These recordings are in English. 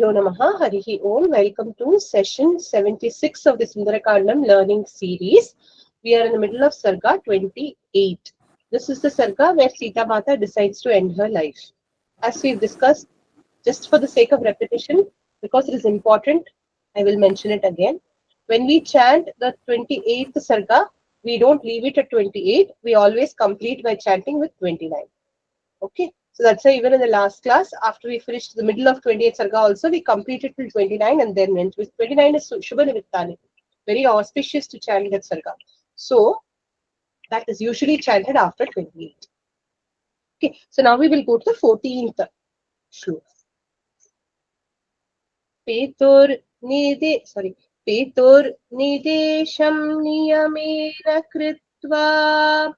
Yo Namaha Harihi Om. Welcome to session 76 of the Sundarakandam learning series. We are in the middle of Sarga 28. This is the Sarga where Sita Mata decides to end her life. As we've discussed, just for the sake of repetition, because it is important, I will mention it again. When we chant the 28th Sarga, we don't leave it at 28. We always complete by chanting with 29. Okay, so that's why even in the last class, after we finished the middle of 28 Sarga also, we completed till 29 and then went with 29 is Shubha Nivittani. Very auspicious to chant that Sarga. So that is usually chanted after 28. Okay, so now we will go to the 14th shloka. Petur nidesham niyamena kritva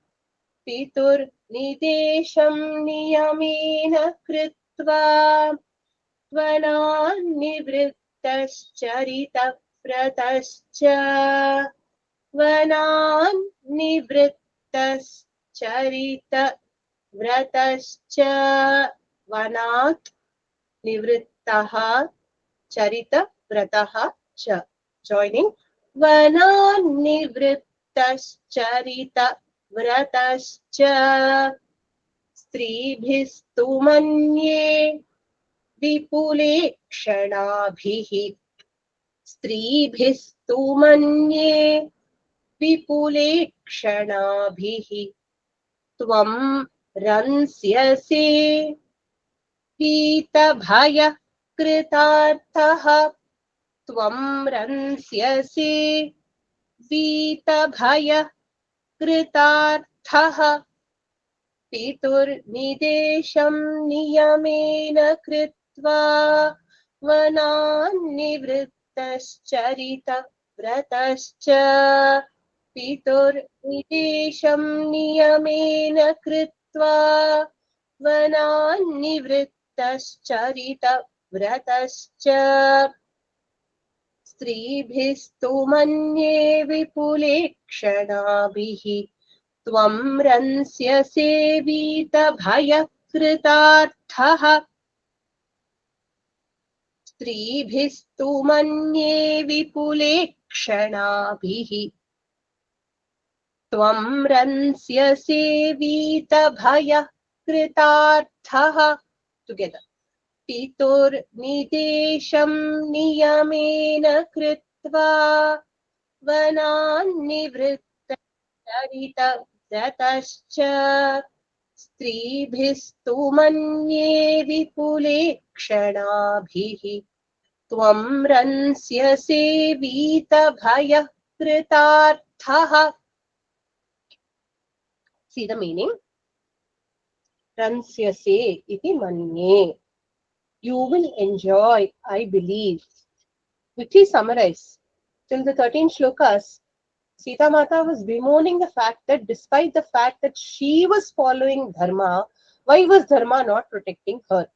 पितुर्निदेशं नियमेन कृत्वा वनात् निवृत्तः चरितव्रतः च joining वनान्निवृत्तश्चरितव्रतश्च स्त्रीभिस्तु मन्ये विपुले क्षणाभिः स्त्रीभिस्तु मन्ये विपुले क्षणाभिः त्वं रंस्यसे पीतभयः कृतार्थः त्वं रंस्यसे वीतभयः कृतार्थः पितुर्निदेशं नियमेन कृत्वा वनान्निवृत्तश्चरितव्रतश्च पितुर्निदेशं नियमेन कृत्वा वनान्निवृत्तश्चरितव्रतश्च स्त्रीभिस्तु मन्ये विपुले क्षणाभिः त्वं रंस्यसे वीतभयकृतार्थः स्त्रीभिस्तु मन्ये विपुले क्षणाभिः त्वं रंस्यसे वीतभयकृतार्थः टुगेदर पितुर्निदेशं नियमेन कृत्वा वनान्निवृत्तश्चरितव्रतश्च स्त्रीभिस्तु मन्ये विपुले क्षणाभिः त्वं रंस्यसे वीतभयकृतार्थः. See the meaning. Ransyase iti manye. You will enjoy, I believe. Quickly summarize. Till the 13 shlokas, Sita Mata was bemoaning the fact that despite the fact that she was following Dharma, why was Dharma not protecting her?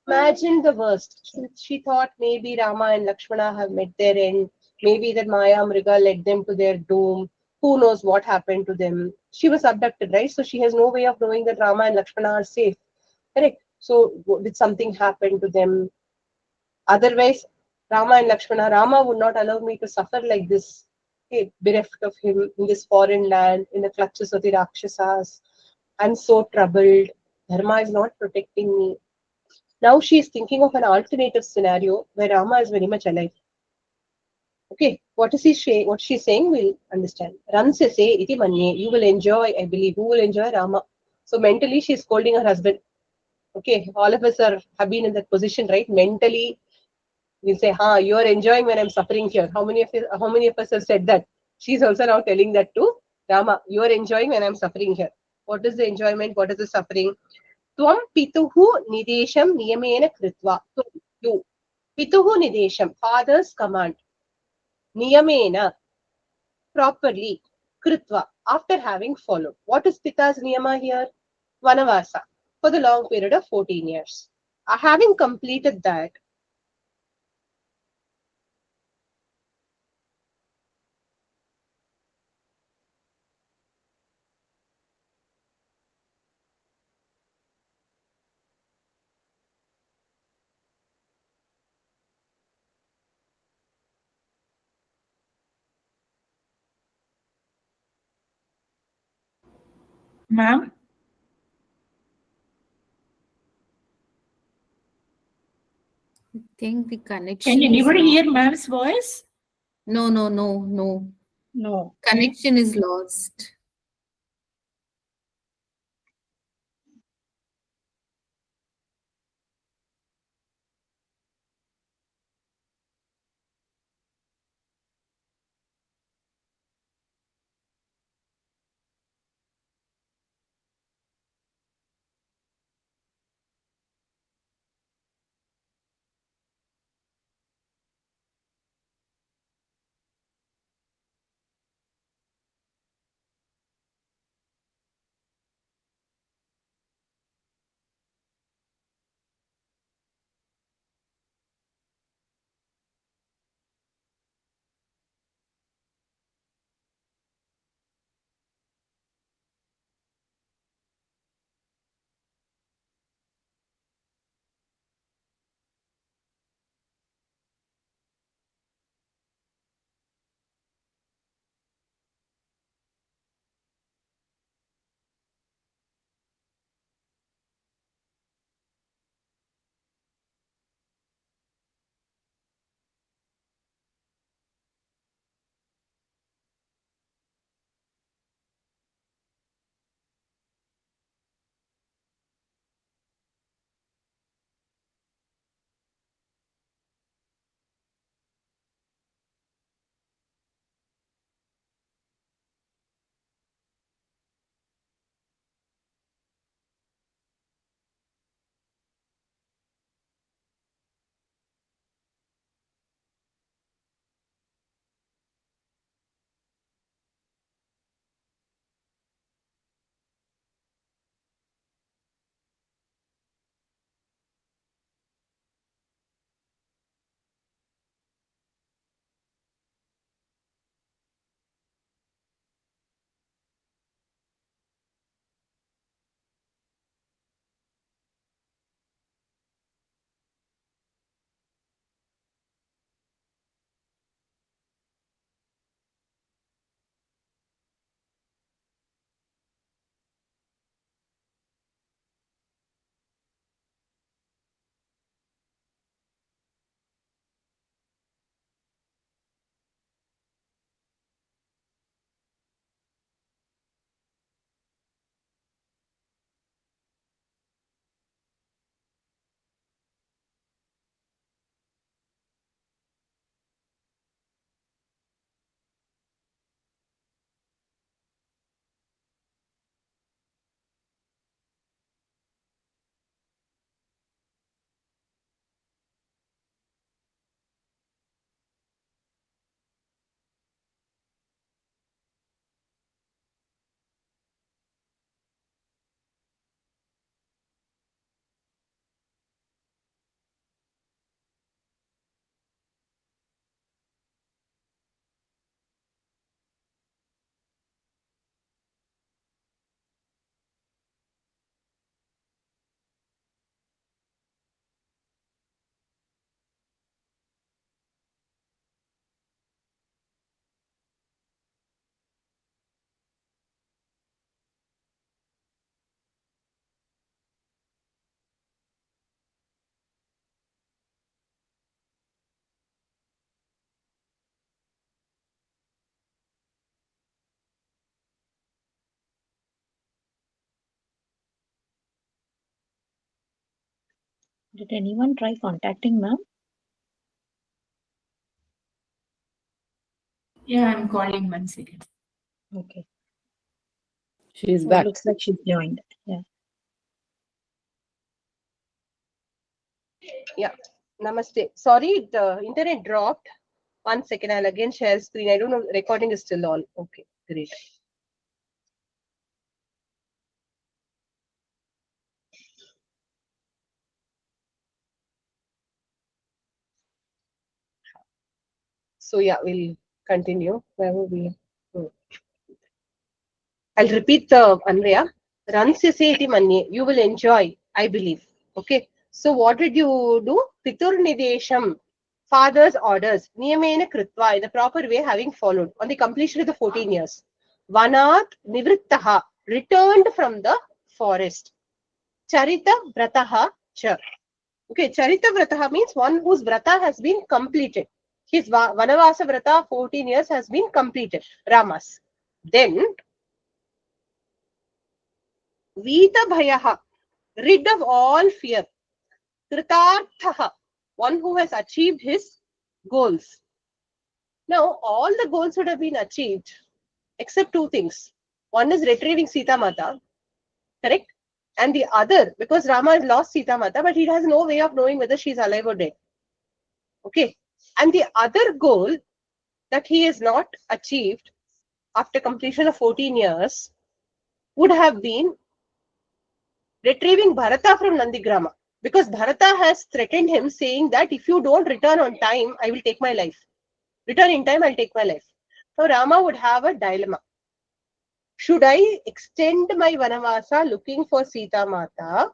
Imagine the worst. She thought maybe Rama and Lakshmana have met their end. Maybe that Maya Mriga led them to their doom. Who knows what happened to them? She was abducted, right? So she has no way of knowing that Rama and Lakshmana are safe. Correct. So did something happen to them? Otherwise, Rama and Lakshmana, Rama would not allow me to suffer like this, okay, bereft of him in this foreign land, in the clutches of the Rakshasas. I'm so troubled. Dharma is not protecting me. Now she is thinking of an alternative scenario where Rama is very much alive. Okay, what she's saying, we'll understand. Ranse say iti manye. You will enjoy, I believe. Who will enjoy? Rama. So mentally she is scolding her husband. Okay, all of us have been in that position, right? Mentally, we'll say, "Ha, you are enjoying when I'm suffering here." How many of us have said that? She's also now telling that to Rama. You are enjoying when I'm suffering here. What is the enjoyment? What is the suffering? Tvam pituhu nidesham niyamena kritva. So you. Pituhu nidesham. Father's command. Niyamena. Properly. Kritva. After having followed. What is Pita's niyama here? Vanavasa. For the long period of 14 years. Having completed that, Ma'am? I think the Can connection is anybody lost. hear ma'am's voice? No, no, no, no. No. Connection is lost. Did anyone try contacting ma'am? Yeah, I'm calling once again. Okay. She is So it back. looks like she's joined. Yeah. Yeah. Namaste. Sorry, the internet dropped. 1 second, I'll again share screen. I don't know, recording is still on. Okay, great. So yeah, we'll continue. Where were we? Hmm. I'll repeat the Anvaya. Ransyase iti manye. You will enjoy, I believe. Okay. So what did you do? Pitur nidesham. Father's orders. Niyamena kritva. In the proper way, having followed. On the completion of the 14 years. Vanat nivrittaha. returned from the forest. Charita Vrataha Cha. Okay, Charita Vrataha means one whose Vrata has been completed. His Vanavasa Vrata, 14 years, has been completed. Rama's. Then, Vita Bhayaha, rid of all fear. Kritarthaha, one who has achieved his goals. Now, all the goals would have been achieved except two things. One is retrieving Sita Mata, correct? And the other, because Rama has lost Sita Mata, but he has no way of knowing whether she is alive or dead. Okay. And the other goal that he has not achieved after completion of 14 years would have been retrieving Bharata from Nandigrama. Because Bharata has threatened him saying that if you don't return on time, I will take my life. Return in time, I'll take my life. So Rama would have a dilemma. Should I extend my Vanavasa looking for Sita Mata,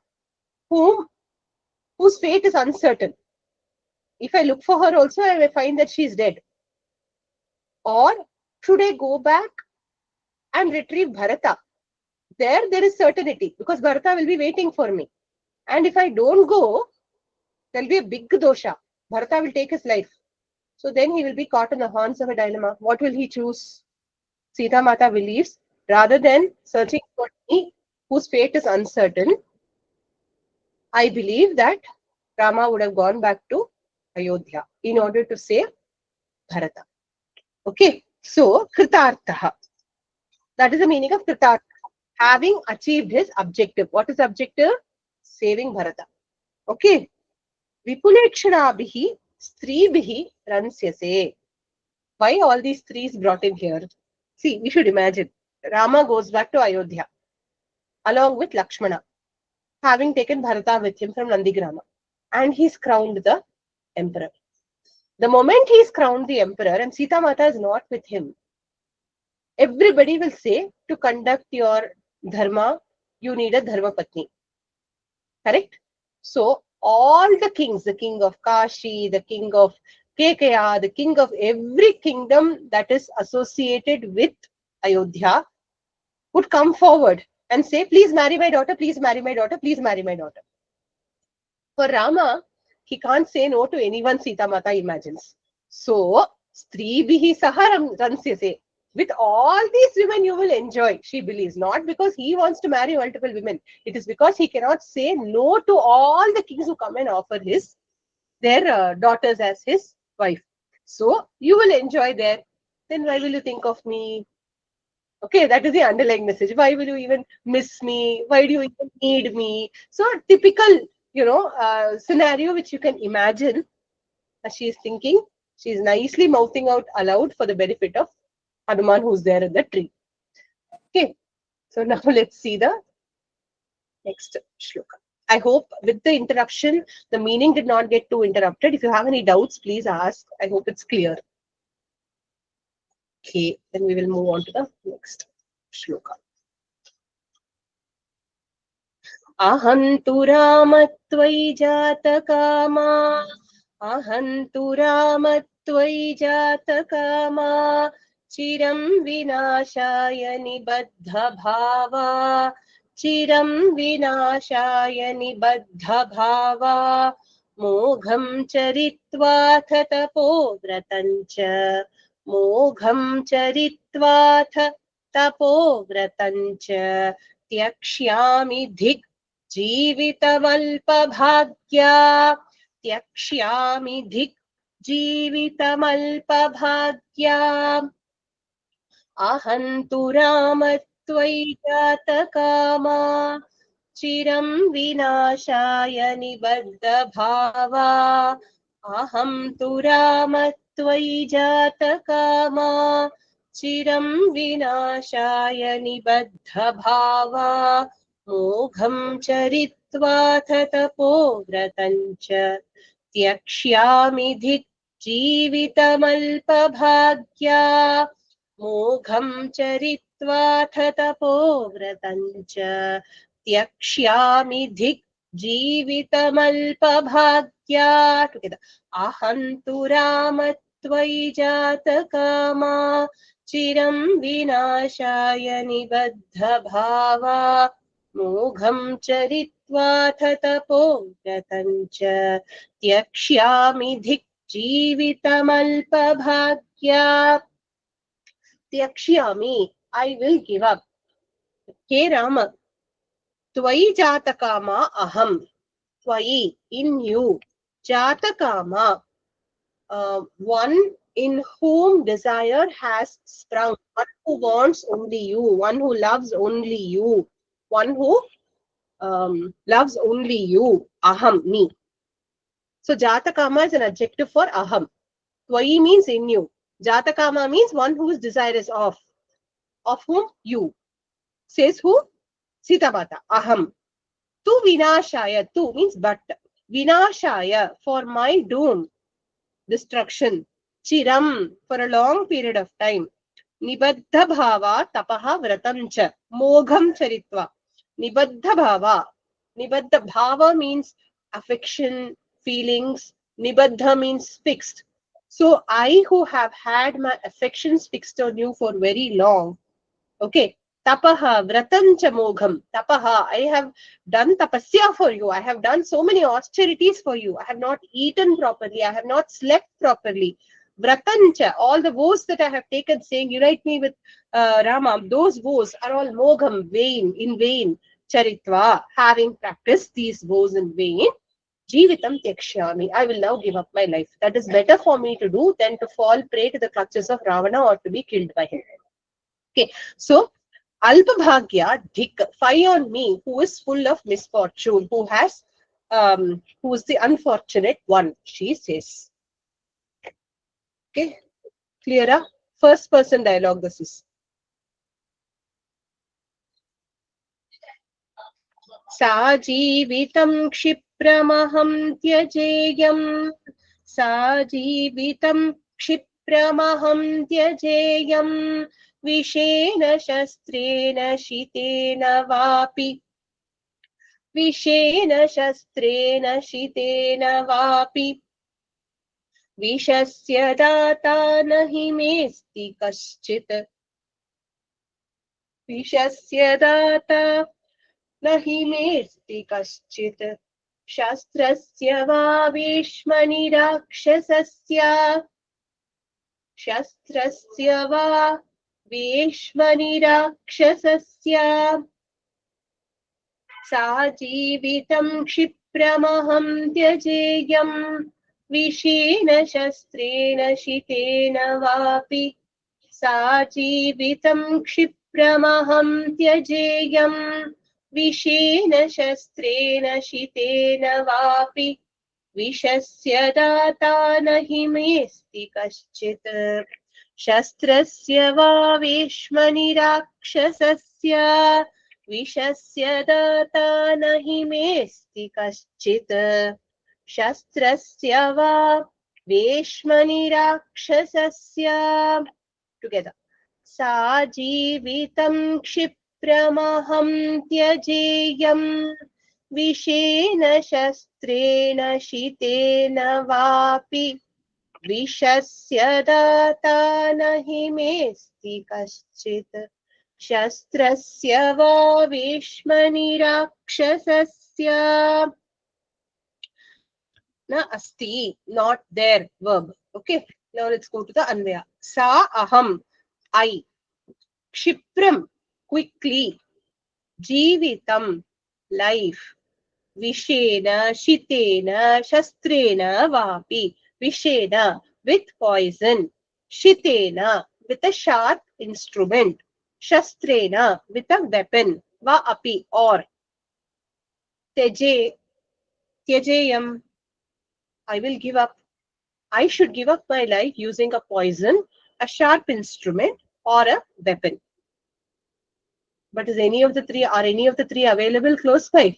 whose fate is uncertain? If I look for her also, I will find that she is dead. Or should I go back and retrieve Bharata? There is certainty because Bharata will be waiting for me. And if I don't go, there will be a big dosha. Bharata will take his life. So then he will be caught in the horns of a dilemma. What will he choose? Sita Mata believes, rather than searching for me, whose fate is uncertain, I believe that Rama would have gone back to Ayodhya in order to save Bharata. Okay, so Kritarthaha. That is the meaning of Kritartha. Having achieved his objective. What is objective? Saving Bharata. Okay. Vipulekshanabihi Stribihi Ransyase. Why all these threes brought in here? See, we should imagine. Rama goes back to Ayodhya along with Lakshmana, having taken Bharata with him from Nandigrama. And he's crowned the emperor. The moment he's crowned the emperor and Sita Mata is not with him, everybody will say to conduct your dharma, you need a dharma patni. Correct? So, all the kings, the king of Kashi, the king of Kekaya, the king of every kingdom that is associated with Ayodhya would come forward and say, please marry my daughter, please marry my daughter, please marry my daughter. For Rama, he can't say no to anyone, Sita Mata imagines. So, Stribihi saha ransyase. With all these women you will enjoy, she believes. Not because he wants to marry multiple women. It is because he cannot say no to all the kings who come and offer their daughters as his wife. So, you will enjoy there. Then why will you think of me? Okay, that is the underlying message. Why will you even miss me? Why do you even need me? So, a typical, scenario which you can imagine as she is thinking. She is nicely mouthing out aloud for the benefit of Hanuman who's there in the tree. Okay, so now let's see the next shloka. I hope with the interruption, the meaning did not get too interrupted. If you have any doubts, please ask. I hope it's clear. Okay, then we will move on to the next shloka. Ahantu Ramatvai Jatakama. Ahantu Ramatvai Jatakama. Chiram Vinashaya Nibaddha Bhava. Chiram Vinashaya Nibaddha Bhava. Mogham Charitvath Tapo Vratancha. Mogham Charitvath Tapo Vratancha. Tyakshyami Dhik Jeevitamalpabhagya. Tyakshyami Dhik Jeevitamalpabhagya. Ahantu Ramatvai Jatakama. Chiram Vinashaya Nibaddha Bhava. Aham tu Ramatvai Jatakama. Chiram Vinashaya Nibaddha Bhava. Mogham Charitvath Tapo Vratancha. Tyakshyami Dhik Jeevitamalpabhagya. Mogham Charitvath Tapo Vratancha. Tyakshyami Dhik Jeevitamalpabhagya. Together. Ahantu Ramatvai Jatakama. चिरं विनाशाय निबद्धभावा मोघं चरित्वाथ तपोव्रतं च त्यक्ष्यामि धिक् जीवितमल्पभाग्या त्यक्ष्यामि I will give up. हे राम त्वयि जातकामा अहम त्वयि in you jatakama one in whom desire has sprung, one who wants only you, one who loves only you, one who loves only you, aham, me. So jatakama is an adjective for aham. Twayi means in you. Jatakama means one who is desirous of whom? You. Says who? Sita Mata. Aham. Tu vinashaya. Tu means but. Vinashaya, for my doom, destruction. Chiram, for a long period of time. Nibaddha bhava tapaha vratam cha. Mogham charitva. Nibaddha bhava. Nibaddha bhava means affection, feelings. Nibaddha means fixed. So I who have had my affections fixed on you for very long. Okay. Tapaha vratam cha mogham. Tapaha, I have done tapasya for you. I have done so many austerities for you. I have not eaten properly. I have not slept properly. Vratancha, all the vows that I have taken saying, unite me with Rama, those vows are all mogham, vain, in vain. Charitva, having practiced these vows in vain, Jeevitam tyakshyami, I will now give up my life. That is better for me to do than to fall prey to the clutches of Ravana or to be killed by him. Okay, so Alpabhagya, Dhik, fie on me, who is full of misfortune, who is the unfortunate one, she says. Okay, clear? First person dialogue, this is. Sa jeevitam kshipramaham tyajeyam. Sa jeevitam kshipramaham tyajeyam. Vishena shastrena shitena vapi. Vishena shastrena shitena vapi. Vishasya data nahi mesti kaschit. Vishasya data nahi mesti kaschit. Shastrasya va vishmani rakshasasya. Shastrasya va vishmani rakshasasya. Sa jeevitam kshipramaham tyajeyam. Vishena shastrena shitena vapi. Sa jeevitam kshipramaham tyajeyam. Vishena shastrena shitena vapi. Vishasya data nahi mesti kaschit. Shastrasya va vishmani rakshasasya. Vishasya data nahi mesti kaschit. Shastrasya va vishmani rakshasasya. Together. Sa jeevitam kshipramaham tyajeyam. Vishena shastrena shitena vapi. Vishasya data nahi mesti kaschit. Shastrasya va vishmani rakshasasya. Na asti, not there, verb. Okay, now let's go to the Anvaya. Sa aham, I. Kshipram, quickly. Jeevitam, life. Vishena, shitena, shastrena, vapi. Vishena, with poison. Shitena, with a sharp instrument. Shastrena, with a weapon. Va api, or. Teje, tyajeyam, I will give up. I should give up my life using a poison, a sharp instrument, or a weapon. But are any of the three available close by?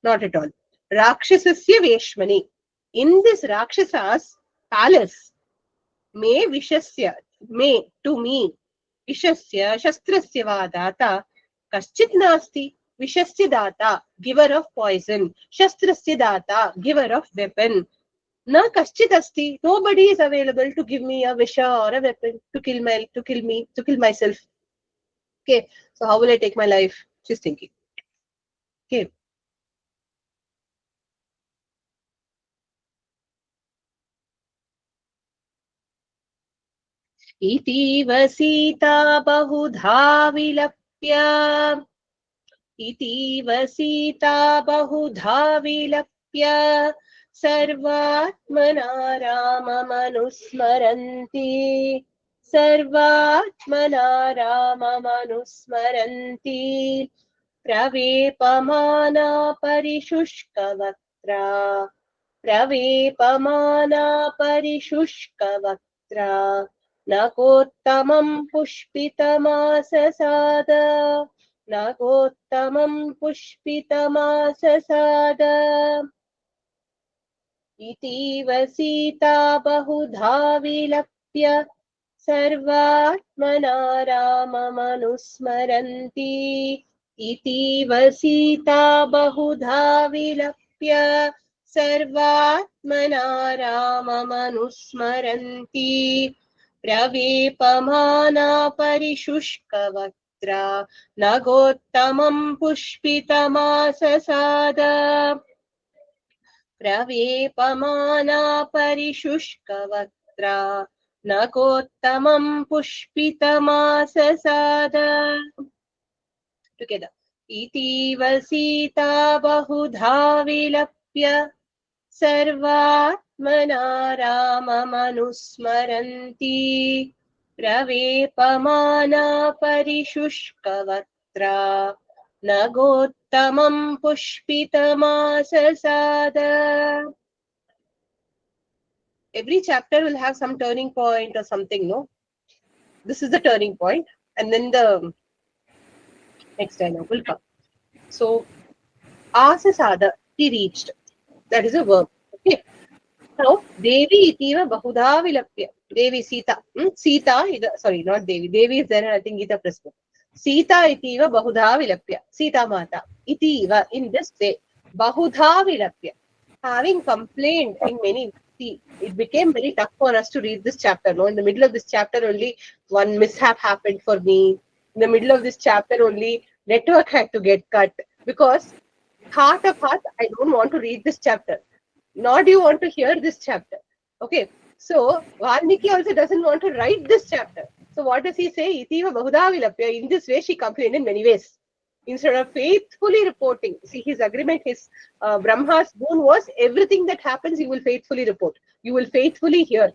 Not at all. Rakshasasya Veshmani. In this Rakshasa's palace, may Vishasya, may to me, Vishasya Shastrasya va data, Kaschit nasti, Vishasya data, giver of poison, Shastrasya data, giver of weapon. Na kaschit asti. Nobody is available to give me a visha or a weapon to kill me, to kill myself. Okay, so how will I take my life? She's thinking. Okay. इतीव Sita बहुधा विलप्य इतीव सीता बहुधा विलप्य सर्वात्मना राममनुस्मरन्ति सर्वात्मना राममनुस्मरन्ति प्रवेपमाना परिशुष्कवक्त्रा प्रवेपमाना परिशुष्कवक्त्रा नकोत्तमं पुष्पितमाससाद नकोत्तमं पुष्पितमाससाद इतीव सीता बहुधा विलप्य सर्वात्मना राममनुस्मरन्ति इतीव सीता बहुधा विलप्य सर्वात्मना राममनुस्मरन्ति प्रवेपमाना परिशुष्कवक्त्रा नगोत्तमं पुष्पितमाससाद प्रवेपमाना परिशुष्कवक्त्रा नगोत्तमं पुष्पितमाससाद together इतीव Sita बहुधा विलप्य सर्वात्मना राममनुस्मरन्ति प्रवेपमाना परिशुष्कवक्त्रा नगोत्तमं पुष्पितमाससाद. Every chapter will have some turning point or something, no? This is the turning point, and then the next dialogue will come. So, asasada, he reached. That is a verb. Okay. Now, Devi itiva bahudha vilapya. Devi Sita. Sita, sorry, not Devi. Devi is there, I think, Gita Prasna. Sita itiva bahudha vilapya. Sita Mata. Itiva, in this way. Bahudha vilapya. Having complained in many, see, it became very tough for us to read this chapter. No, in the middle of this chapter only, one mishap happened for me. In the middle of this chapter only, network had to get cut. Because heart of heart, I don't want to read this chapter. Nor do you want to hear this chapter. Okay. So, Valmiki also doesn't want to write this chapter. So, what does he say? Itiva bahudha vilapya. In this way, she complained in many ways. Instead of faithfully reporting, see, his agreement, his Brahma's boon was everything that happens, you will faithfully report. You will faithfully hear.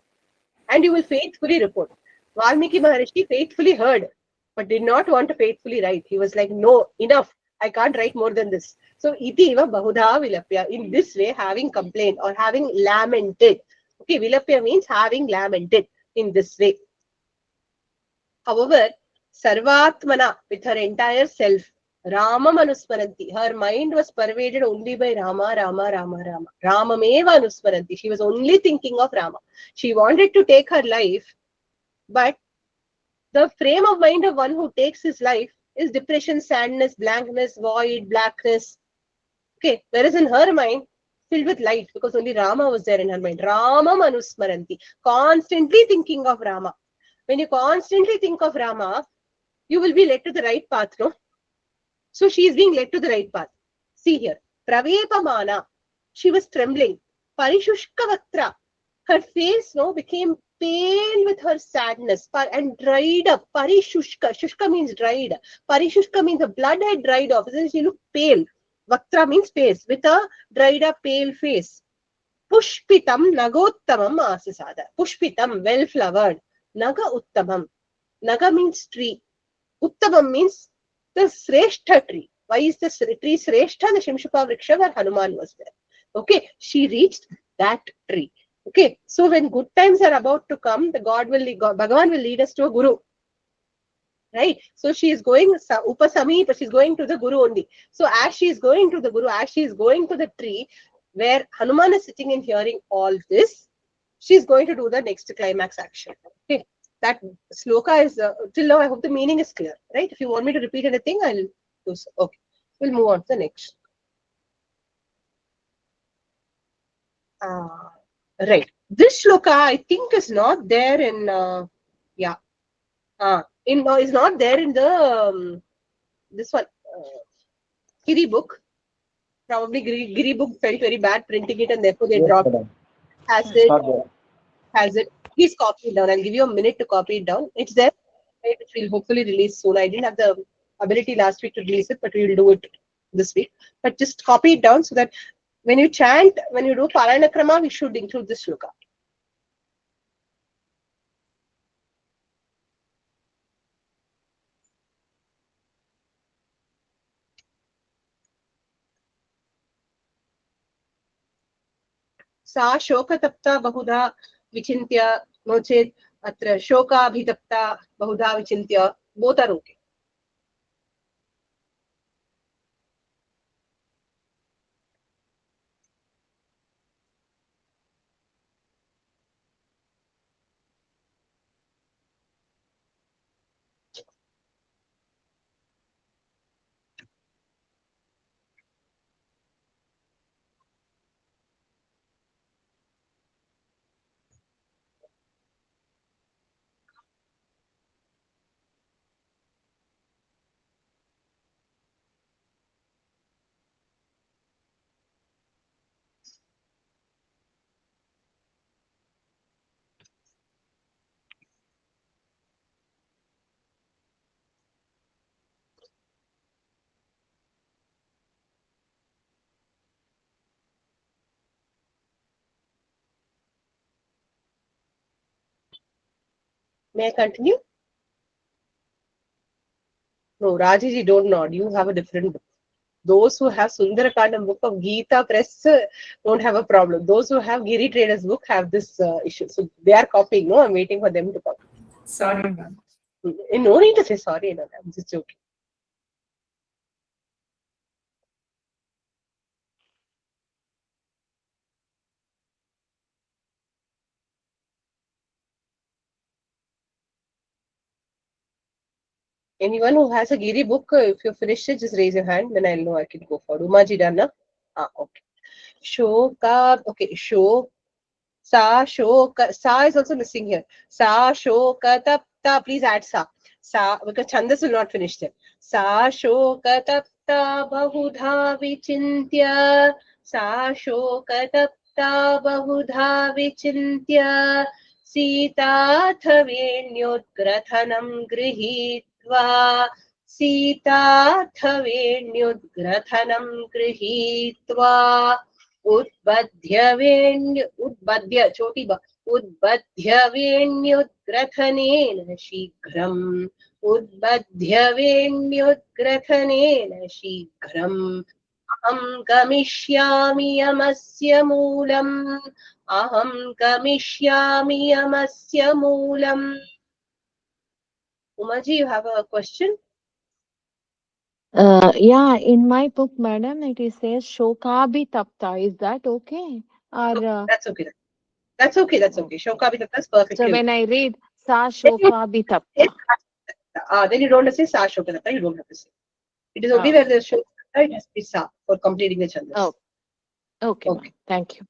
And you will faithfully report. Valmiki Maharishi faithfully heard, but did not want to faithfully write. He was like, no, enough. I can't write more than this. So, itiva bahudha vilapya. In this way, having complained or having lamented. Okay, vilapya means having lamented in this way. However, sarvatmana, with her entire self, Rama manusmaranti. Her mind was pervaded only by Rama, Rama, Rama, Rama. Ramameva anusmaranti. She was only thinking of Rama. She wanted to take her life, but the frame of mind of one who takes his life is depression, sadness, blankness, void, blackness. Okay, whereas in her mind, filled with light, because only Rama was there in her mind. Rama manusmaranti. Constantly thinking of Rama. When you constantly think of Rama, you will be led to the right path, no? So she is being led to the right path. See here. Pravepamana. She was trembling. Parishushkavatra. Her face, no, became pale with her sadness and dried up. Parishushka. Shushka means dried. Parishushka means the blood had dried off. She looked pale. Vaktra means face. With a dried up pale face. Pushpitam nagottamam asasada. Pushpitam, well flowered. Naga uttamam. Naga means tree. Uttamam means the Sreshta tree. Why is the tree Sreshta? The Shimshupa Vriksha where Hanuman was there. Okay, she reached that tree. Okay, so when good times are about to come, Bhagavan will lead us to a Guru. Right? So she is going, Upasami, but she's going to the Guru only. So as she is going to the Guru, as she is going to the tree, where Hanuman is sitting and hearing all this, she is going to do the next climax action. Okay. That sloka is, till now I hope the meaning is clear, right? If you want me to repeat anything, I'll do so. Okay, we'll move on to the next. Right. This shloka, I think, is not there in, is not there in the, this one, Giri book. Probably Giri book felt very bad printing it and therefore they Yes, dropped. madam. Has it? Sarga. Has it? Please copy it down. I'll give you a minute to copy it down. It's there, right, which we'll hopefully release soon. I didn't have the ability last week to release it, but we'll do it this week. But just copy it down so that when you chant, when you do Parayana Krama, we should include this shloka. सा शोकतप्ता बहुधा विचिन्त्य no चेत् अत्र शोकाभितप्ता बहुधा विचिन्त्य both are okay. May I continue? No, Rajiji, don't nod. You have a different book. Those who have Sundarakandam book of Gita press don't have a problem. Those who have Giri Traders book have this issue. So they are copying. No, I'm waiting for them to copy. Sorry, ma'am. No need to say sorry. No, I'm just joking. Anyone who has a Giri book, if you finish it, just raise your hand. Then I'll know I can go for Umaji done na? Okay. Shoka. Okay. Shok. Sa shoka. Sa is also missing here. Sa shoka tapta. Please add sa. Sa, because Chandas will not finish them. Sa shoka tapta bahudha vichintya. Sa shoka tapta bahudha vichintya. सीताथ वेण्योद्ग्रथनं गृहीत्वा सीताथ वेण्योद्ग्रथनं गृहीत्वा उद्बध्य चोटी ब उद्बध्य वेण्योद्ग्रथनेन शीघ्रम् उद्बध्य वेण्योद्ग्रथनेन शीघ्रम् अहं गमिष्यामि यमस्य मूलम् अहं गमिष्यामि यमस्य मूलम्. Umaji, you have a question? Yeah, in my book, madam, it is says Shokabhi Tapta. Is that okay? Or That's okay. That's okay. That's okay. Shoka Abhitapta, that's perfectly so okay. when I read Sa Shokabhi Tapta. Then you don't have to say Sa Shokatapta, you don't have to say. It is only where there's Shokatapta, it has to be Sa for completing the chandas. Oh, okay, Okay. ma'am. Thank you.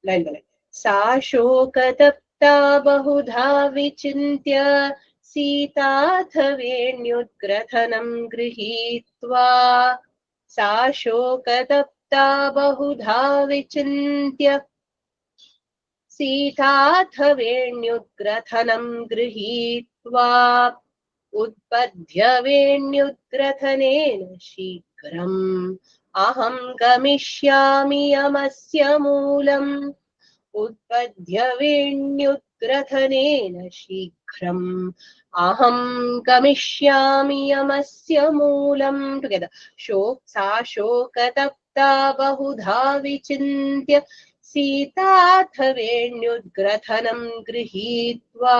Line by line. Sa Shokatapta bahudha vichintya सीताथ वेण्युद्ग्रथनं गृहीत्वा सा शोकतप्ता बहुधा विचिन्त्य सीताथ वेण्युद्ग्रथनं गृहीत्वा उद्बध्य वेण्युद्ग्रथनेन शीघ्रम् अहं गमिष्यामि यमस्य मूलम् उद्बध्य वेण्युद्ग्रथनेन शीघ्रम् अहं गमिष्यामि यमस्य मूलम्. Together. सा शोकतप्ता बहुधा विचिन्त्य सीताथ वेण्युद्ग्रथनं गृहीत्वा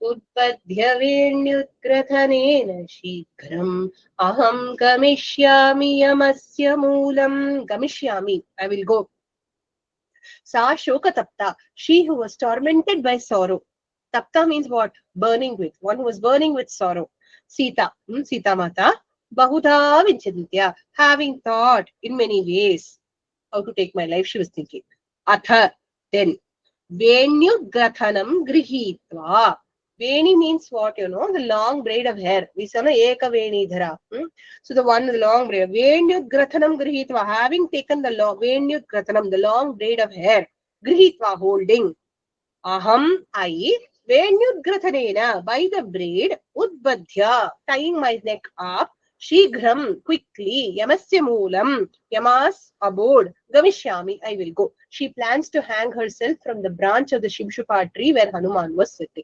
उद्बध्य वेण्युद्ग्रथनेन शीघ्रम् अहं गमिष्यामि यमस्य मूलम्. गमिष्यामि. I will go. Sa shoka tapta, she who was tormented by sorrow. Tapta means what? Burning with. One who was burning with sorrow. Sita, Sita Mata. Bahudha Vinchantya, having thought in many ways how to take my life, she was thinking. Atha, Then, Venyudgathanam grihitva. Veni means what, you know, the long braid of hair. We say eka veni dhara. So the one with the long braid. Venyudgathanam grihitva. Having taken the long Venyudgathanam, the long braid of hair, grihitva, holding. Aham, I, Venyudgathanena, by the braid, Udbadhya, tying my neck up, Shighram, quickly, Yamasya Moolam, Yamas abode, Gamishyami, I will go. She plans to hang herself from the branch of the Shimshupa tree where Hanuman was sitting.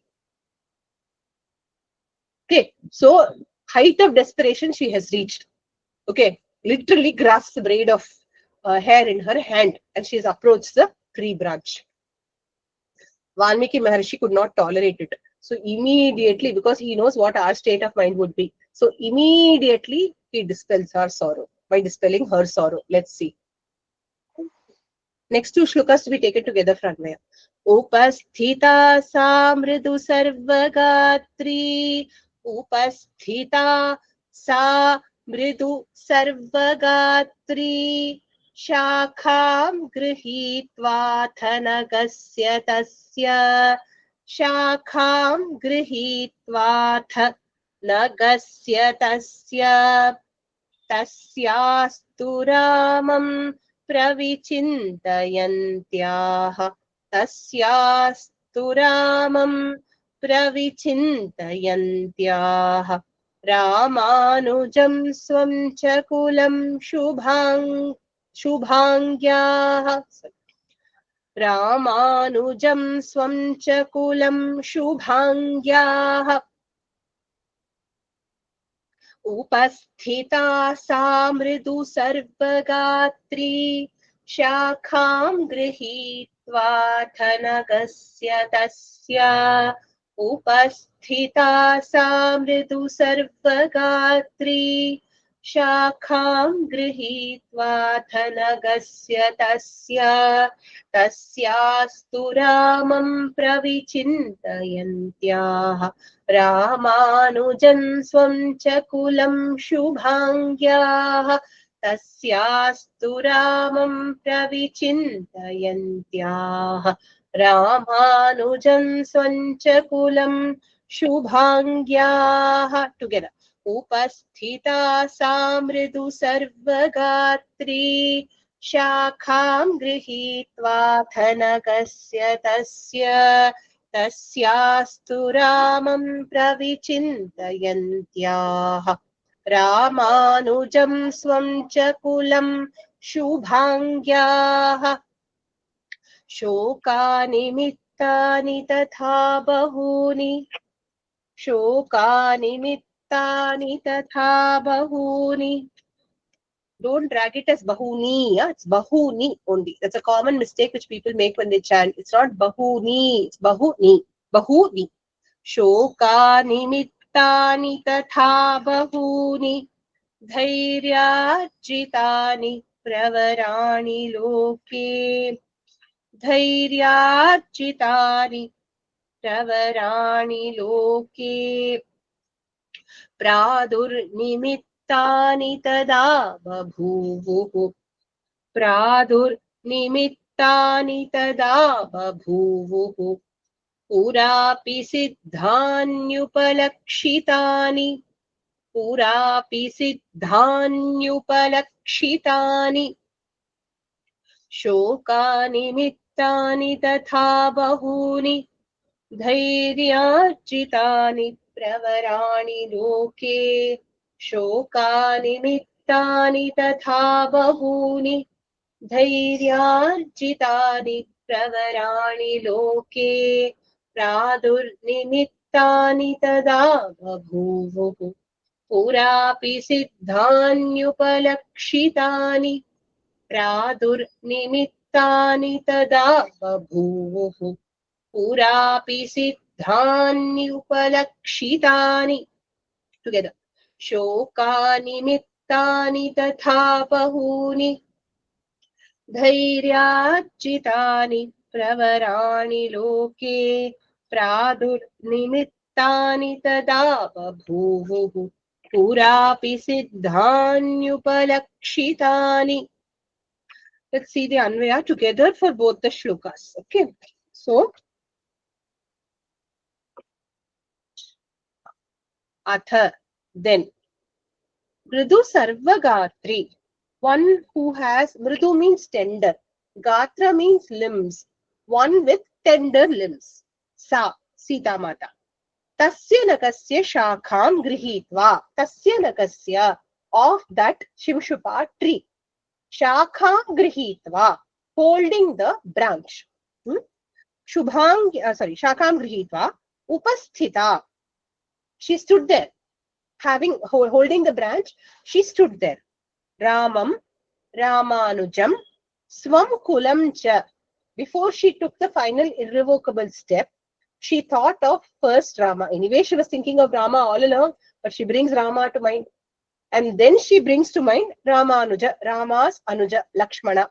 Okay, so height of desperation she has reached. Okay, literally grasps the braid of hair in her hand and she has approached the tree branch. Valmiki Maharshi could not tolerate it. So immediately, because he knows what our state of mind would be, so immediately he dispels our sorrow by dispelling her sorrow. Let's see. Next two shlokas to be taken together from Anvaya. Upasthita sa mridu sarvagatri. Upasthita sa mridu sarvagatri. Shakham grihitva thanagasya tasya. Shakham grihitva thanagasya tasya. Tasyastu ramam प्रविचिन्तयन्त्याः तस्यास्तु रामं प्रविचिन्तयन्त्याः रामानुजं स्वं च कुलं शुभाङ्ग्याः रामानुजं स्वं च कुलं शुभाङ्ग्याः उपस्थिता सा मृदु सर्वगात्री शाखां गृहीत्वा धनगस्य तस्य उपस्थिता सा मृदु सर्वगात्री शाखां गृहीत्वा धनगस्य तस्य तस्यास्तु रामं प्रविचिन्तयन्त्याः रामानुजं स्वं च कुलं शुभाङ्ग्याः तस्यास्तु रामं प्रविचिन्तयन्त्याः रामानुजं स्वं च कुलं शुभाङ्ग्याः टुगेदर उपस्थिता सा मृदु सर्वगात्री शाखां गृहीत्वा धनगस्य तस्य तस्यास्तु रामं प्रविचिन्तयन्त्याः रामानुजं स्वं च कुलं शुभाङ्ग्याः शोकानिमित्तानि तथा बहूनि शोकानिमित्तानि तथा बहूनि. Don't drag it as bahuni. Yeah? It's bahuni only. That's a common mistake which people make when they chant. It's not bahuni. It's bahuni. Bahuni. Shokanimitani tatha bahuni. Dhairyajitani pravarani loke. Dhairyajitani pravarani loke. Pradurnimitani tada babhuvuh. Pradurnimitani tada babhuvuh. Purapi siddhanyupalakshitani. Purapi siddhanyupalakshitani. Shokanimitani tatha bahuni. Dhairyajitani pravarani loke. Shokanimitani tatha bahuni. Dhairyajitani pravarani loke. Pradurnimitani tada babhuvuh. Purapi siddhanyupalakshitani. Pradurnimitani tada babhuvuh. Purapi siddhanyupalakshitani. Together. Shokanimitani tatha bahuni. Dhairyajitani pravarani loke. Pradurnimitani tada babhuvuh. Purapi siddhanyupalakshitani. Let's see the Anvaya together for both the shlokas. Okay. So, Atha, then. Mridu Sarvagatri. One who has, Mridu means tender. Gatra means limbs. One with tender limbs. Sa, Sita Mata. Tasya nakasya shakham grihitva. Tasya nakasya, of that Shimshupa tree. Shakham grihitva, holding the branch. Shakham grihitva, upasthita. She stood there. Holding the branch, she stood there. Ramam, Ramanujam, Swam Kulam cha. Before she took the final irrevocable step, she thought of first Rama. Anyway, she was thinking of Rama all along, but she brings Rama to mind. And then she brings to mind Ramanuja, Rama's Anuja, Lakshmana.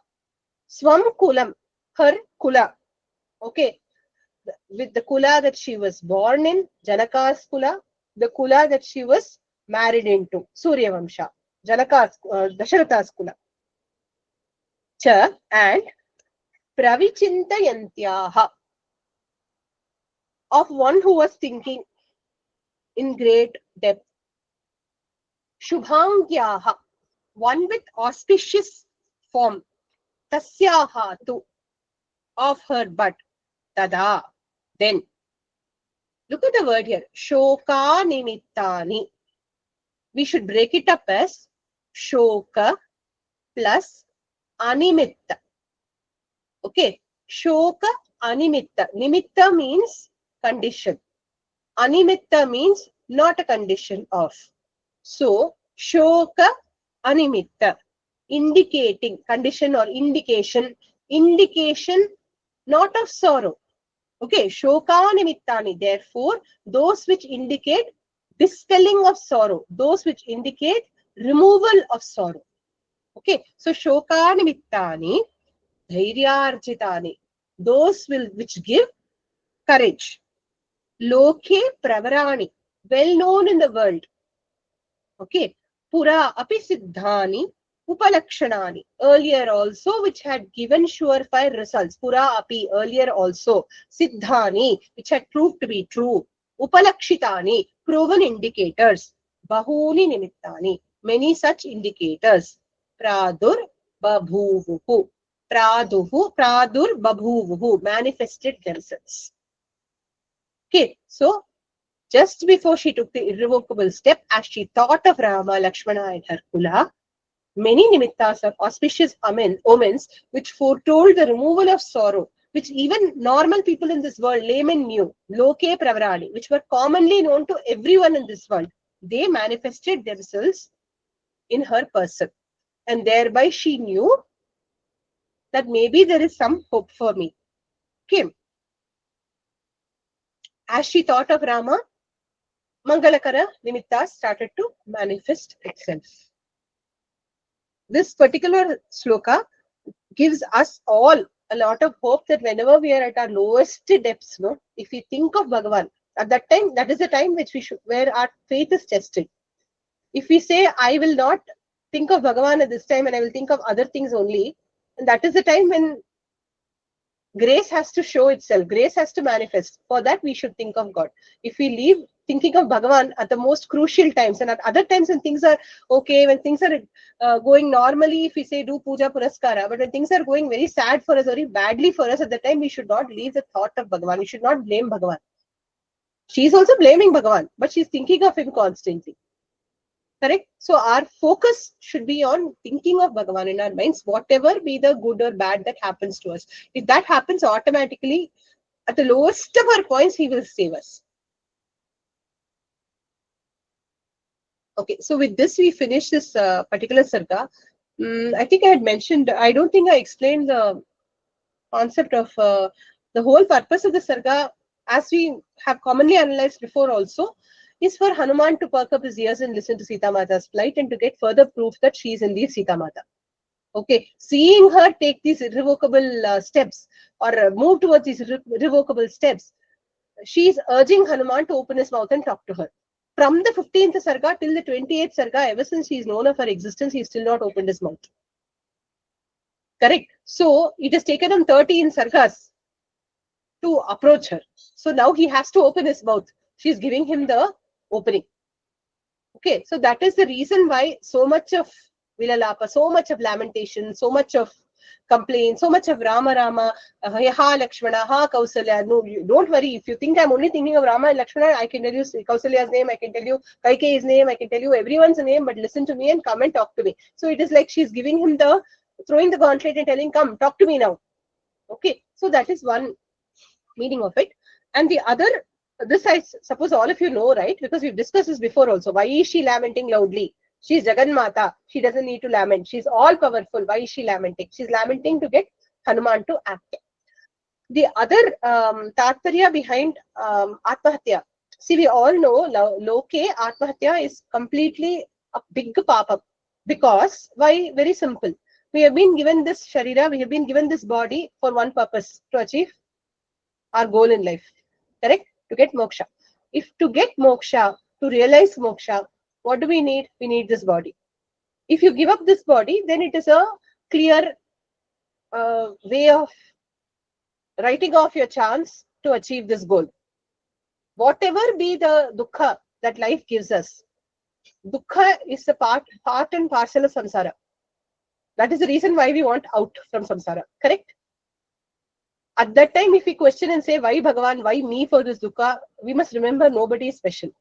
Swam Kulam, her Kula. Okay, with the Kula that she was born in, Janaka's Kula, the Kula that she was married into, Surya Vamsha, Janaka's, Dasharatha's Kula. Cha, and Pravichintayantyaha, of one who was thinking in great depth. Shubhangyaha, one with auspicious form. Tasyaha tu, of her butt. Tada, then. Look at the word here. Shoka nimittani. We should break it up as shoka plus animitta. Okay. Shoka animitta. Nimitta means condition. Animitta means not a condition of. So, shoka animitta, indicating, condition or indication not of sorrow. Okay, shoka nimittani, therefore, those which indicate dispelling of sorrow, those which indicate removal of sorrow. Okay, so shoka nimittani, dhairyarjitani, those which give courage. Loke pravarani, well known in the world. Okay, pura api siddhani upalakshanani, earlier also, which had given surefire results. Pura api, earlier also. Siddhani, which had proved to be true. Upalakshitani, proven indicators. Bahuni nimittani, many such indicators. Pradur babhuvuhu, pradur babhuvuhu, manifested themselves. Okay, so just before she took the irrevocable step, as she thought of Rama, Lakshmana and her Kula, many nimittas or auspicious omens which foretold the removal of sorrow, which even normal people in this world, laymen knew, loke pravarani, which were commonly known to everyone in this world, they manifested themselves in her person. And thereby she knew that maybe there is some hope for me. Okay. As she thought of Rama, Mangalakara Nimitta started to manifest itself. This particular sloka gives us all a lot of hope that whenever we are at our lowest depths, no, if we think of Bhagavan, at that time, that is the time where our faith is tested. If we say, I will not think of Bhagavan at this time and I will think of other things only, and that is the time when grace has to show itself, grace has to manifest. For that, we should think of God. If we leave thinking of Bhagavan at the most crucial times, and at other times when things are okay, when things are going normally, if we say do puja puraskara, but when things are going very sad for us, very badly for us, at the time we should not leave the thought of Bhagavan. We should not blame Bhagavan. She is also blaming Bhagavan, but she is thinking of him constantly. Correct? So our focus should be on thinking of Bhagavan in our minds, whatever be the good or bad that happens to us. If that happens automatically, at the lowest of our points, he will save us. Okay, so with this, we finish this particular Sarga. I think I had mentioned, I don't think I explained the concept of the whole purpose of the Sarga, as we have commonly analyzed before also, is for Hanuman to perk up his ears and listen to Sita Mata's plight and to get further proof that she is indeed Sita Mata. Okay, seeing her take these irrevocable steps or move towards these irrevocable steps, she is urging Hanuman to open his mouth and talk to her. From the 15th Sarga till the 28th Sarga, ever since he is known of her existence, he has still not opened his mouth. Correct. So it has taken him 13 sargas to approach her. So now he has to open his mouth. She's giving him the opening. Okay, so that is the reason why so much of Vilalapa, so much of lamentation, so much of complaint, so much of Rama Rama, ha Lakshmana, ha Kausalya. No, don't worry. If you think I'm only thinking of Rama and Lakshmana, I can tell you Kausalya's name, I can tell you Kaikeyi's name, I can tell you everyone's name, but listen to me and come and talk to me. So it is like she's giving him throwing the gauntlet and telling, come, talk to me now. Okay, so that is one meaning of it. And the other, this I suppose all of you know, right? Because we've discussed this before also. Why is she lamenting loudly? She's Jagan Mata. She doesn't need to lament. She's all powerful. Why is she lamenting? She's lamenting to get Hanuman to act. The other Tatparya behind Atmahatya. See, we all know Loke Atmahatya is completely a big papa. Because, why? Very simple. We have been given this Sharira, we have been given this body for one purpose, to achieve our goal in life. Correct? To get moksha. If to get moksha, to realize moksha, what do we need? We need this body. If you give up this body, then it is a clear way of writing off your chance to achieve this goal. Whatever be the dukkha that life gives us, dukkha is a part and parcel of samsara. That is the reason why we want out from samsara. Correct? At that time, if we question and say, why Bhagavan, why me for this dukkha, we must remember nobody is special.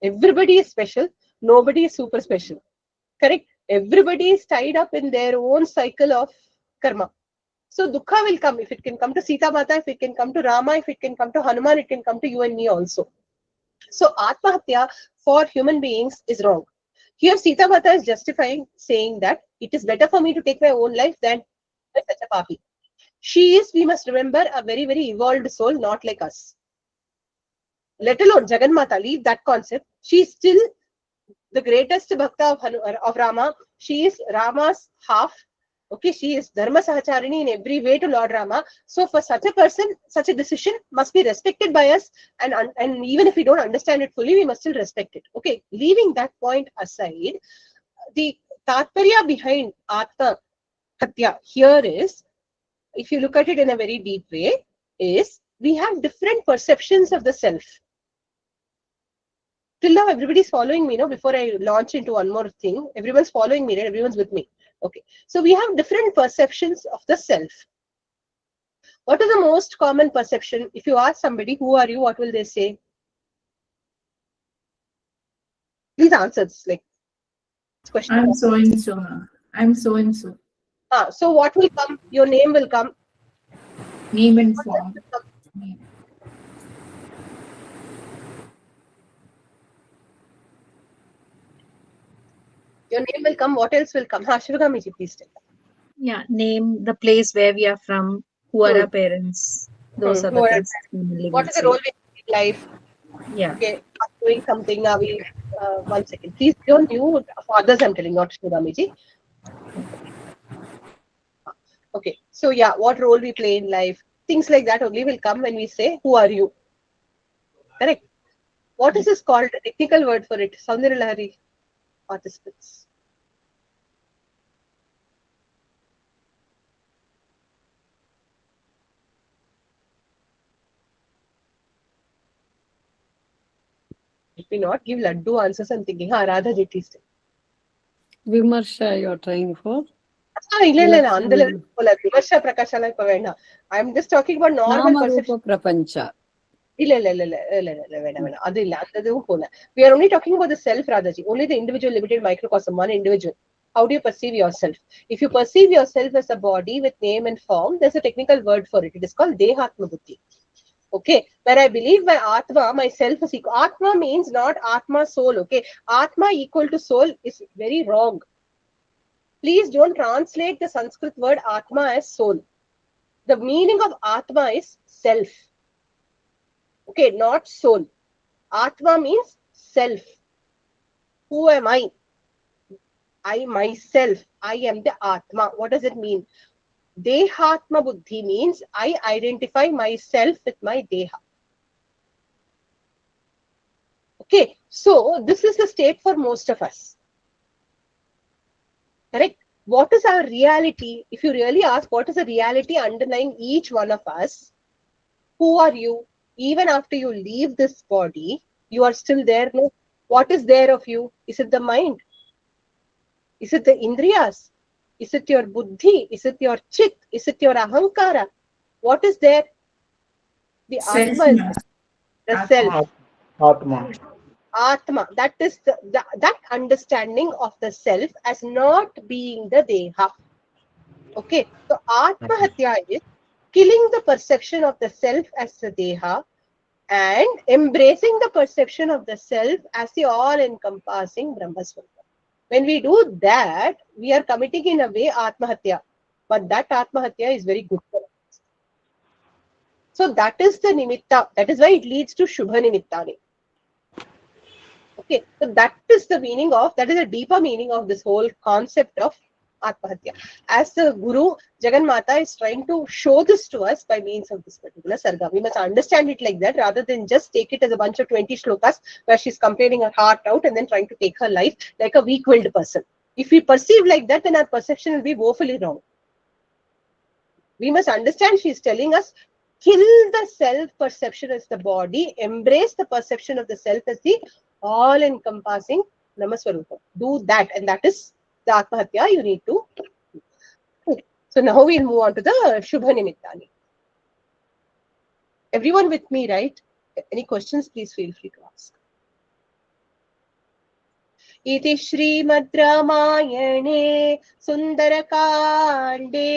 Everybody is special. Nobody is super special. Correct? Everybody is tied up in their own cycle of karma. So dukkha will come. If it can come to Sita Mata, if it can come to Rama, if it can come to Hanuman, it can come to you and me also. So Atmahatya for human beings is wrong. Here Sita Mata is justifying, saying that it is better for me to take my own life than such a papi. She is, we must remember, a very, very evolved soul, not like us. Let alone Jagannatha, leave that concept. She is still the greatest bhakta of Rama. She is Rama's half. Okay, she is Dharma Sahacharini in every way to Lord Rama. So for such a person, such a decision must be respected by us. And even if we don't understand it fully, we must still respect it. Okay, leaving that point aside, the Tatparya behind Atma Hatya here is, if you look at it in a very deep way, is we have different perceptions of the self. Till now, everybody's following me, before I launch into one more thing. Everyone's following me, right? Everyone's with me. Okay. So we have different perceptions of the self. What is the most common perception? If you ask somebody, who are you? What will they say? Please answer this. Like, this question. I'm so and so, ma'am. I'm so and so. So what will come? Your name will come. Name and form. Your name will come. What else will come? Shivagamiji, please tell. Yeah, name the place where we are from, who are our parents. Those are the things. What is the role we have in life? Yeah. Okay, doing something. Are we? 1 second. Please don't you fathers. I'm telling, not Shivagamiji. Okay, so yeah, what role we play in life? Things like that only will come when we say, who are you? Correct. What is this called? A technical word for it. Soundaralahari participants. Let me not give Laddu answers. I'm thinking, Radha ji, please tell. Vimarsha you're trying for? Vimarsha Prakashala Pavena. I'm just talking about normal perception. Prapancha. We are only talking about the self, Radhaji. Only the individual limited microcosm, one individual. How do you perceive yourself? If you perceive yourself as a body with name and form, there's a technical word for it. It is called Dehatma Buddhi. Okay, where I believe my Atma, myself is equal. Atma means not Atma soul. Okay, Atma equal to soul is very wrong. Please don't translate the Sanskrit word Atma as soul. The meaning of Atma is self. Okay, not soul. Atma means self. Who am I? I myself. I am the Atma. What does it mean? Dehatma Buddhi means I identify myself with my Deha. Okay, so this is the state for most of us. Correct? what is our reality? If you really ask, what is the reality underlying each one of us? Who are you? Even after you leave this body, you are still there. No? What is there of you? Is it the mind? Is it the indriyas? Is it your buddhi? Is it your chit? Is it your ahankara? What is there? The Self, atma is ma'am. the Atma. self. Atma. Atma. That is that understanding of the self as not being the deha. Okay. So Atma Hatya is killing the perception of the self as the deha and embracing the perception of the self as the all-encompassing Brahmaswara. When we do that, we are committing in a way Atmahatya. But that Atmahatya is very good for us. So that is the nimitta. That is why it leads to Shubha Nimittani. Okay, so that is the meaning of, that is a deeper meaning of this whole concept of Atmahatya. As the Guru, Jagan Mata is trying to show this to us by means of this particular Sarga. We must understand it like that rather than just take it as a bunch of 20 shlokas where she's complaining her heart out and then trying to take her life like a weak-willed person. If we perceive like that, then our perception will be woefully wrong. We must understand she's telling us, kill the self-perception as the body, embrace the perception of the self as the all-encompassing Namaswarupa. Do that, and that is the Atmahatya you need to do. So now we'll move on to the Shubha Nimittani. Everyone with me, right? Any questions, please feel free to ask. इति श्रीमद् रामायणे सुन्दरकाण्डे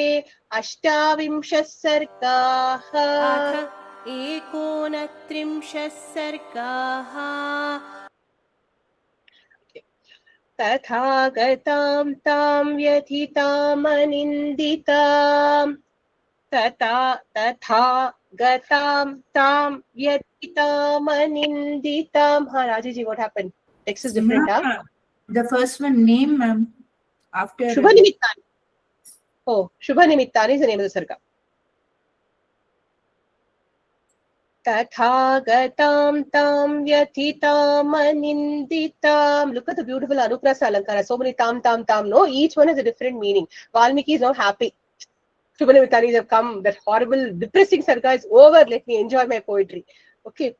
28 सर्गाः अथ 29 सर्गाः तथा गतां तां व्यथितामनिन्दिताम् तथा गतां तां व्यथितामनिन्दिताम्. हाँ, Raji ji, what happened? Text is different, huh? Ma'am, the first one name, ma'am. After Shubha Nimittani. Oh, Shubha Nimittani is the name of the sarga. तथा गतां तां व्यथितामनिन्दिताम्. Look at the beautiful Anuprasa Alankara. So many tam. No, each one has a different meaning. Valmiki is now happy. Shubha Nimittanis have come. That horrible, depressing sarga is over. Let me enjoy my poetry. Okay.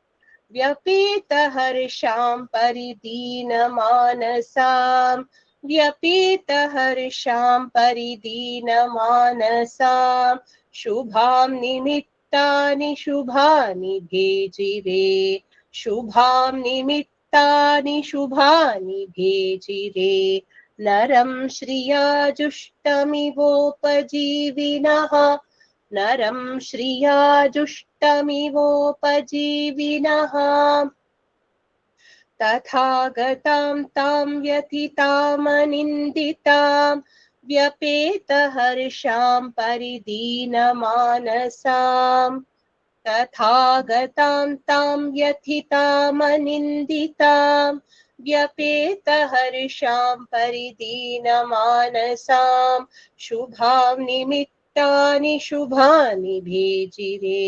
Vyapeta harisham paridina manasam. Vyapeta harisham paridina manasam. Shubham nimittani shubhani bhejire. Shubham nimittani shubhani bhejire. Naram shriya jushtamivopajivinah. Naram shriya jushtamivopajivinah. तथा गतां तां व्यथितामनिन्दितां व्यपेतहर्षां परिदीनमानसाम् तथा गतां तां व्यथितामनिन्दितां व्यपेतहर्षां परिदीनमानसाम् शुभां निमित्तानि शुभानि भेजिरे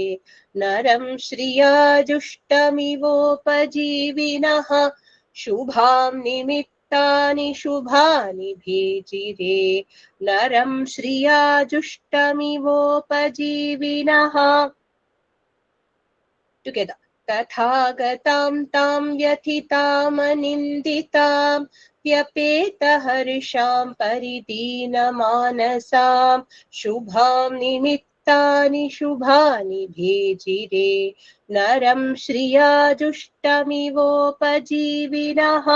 नरं श्रिया जुष्टमिवोपजीविनः शुभां निमित्तानि शुभानि भेजिरे नरं Shriya जुष्टमिवोपजीविनः. Together. तथा गतां तां व्यथितामनिन्दितां व्यपेतहर्षां परिदीनमानसां शुभां निमित्तानि शुभानि भेजिरे नरं Shriya जुष्टमिवोपजीविनः.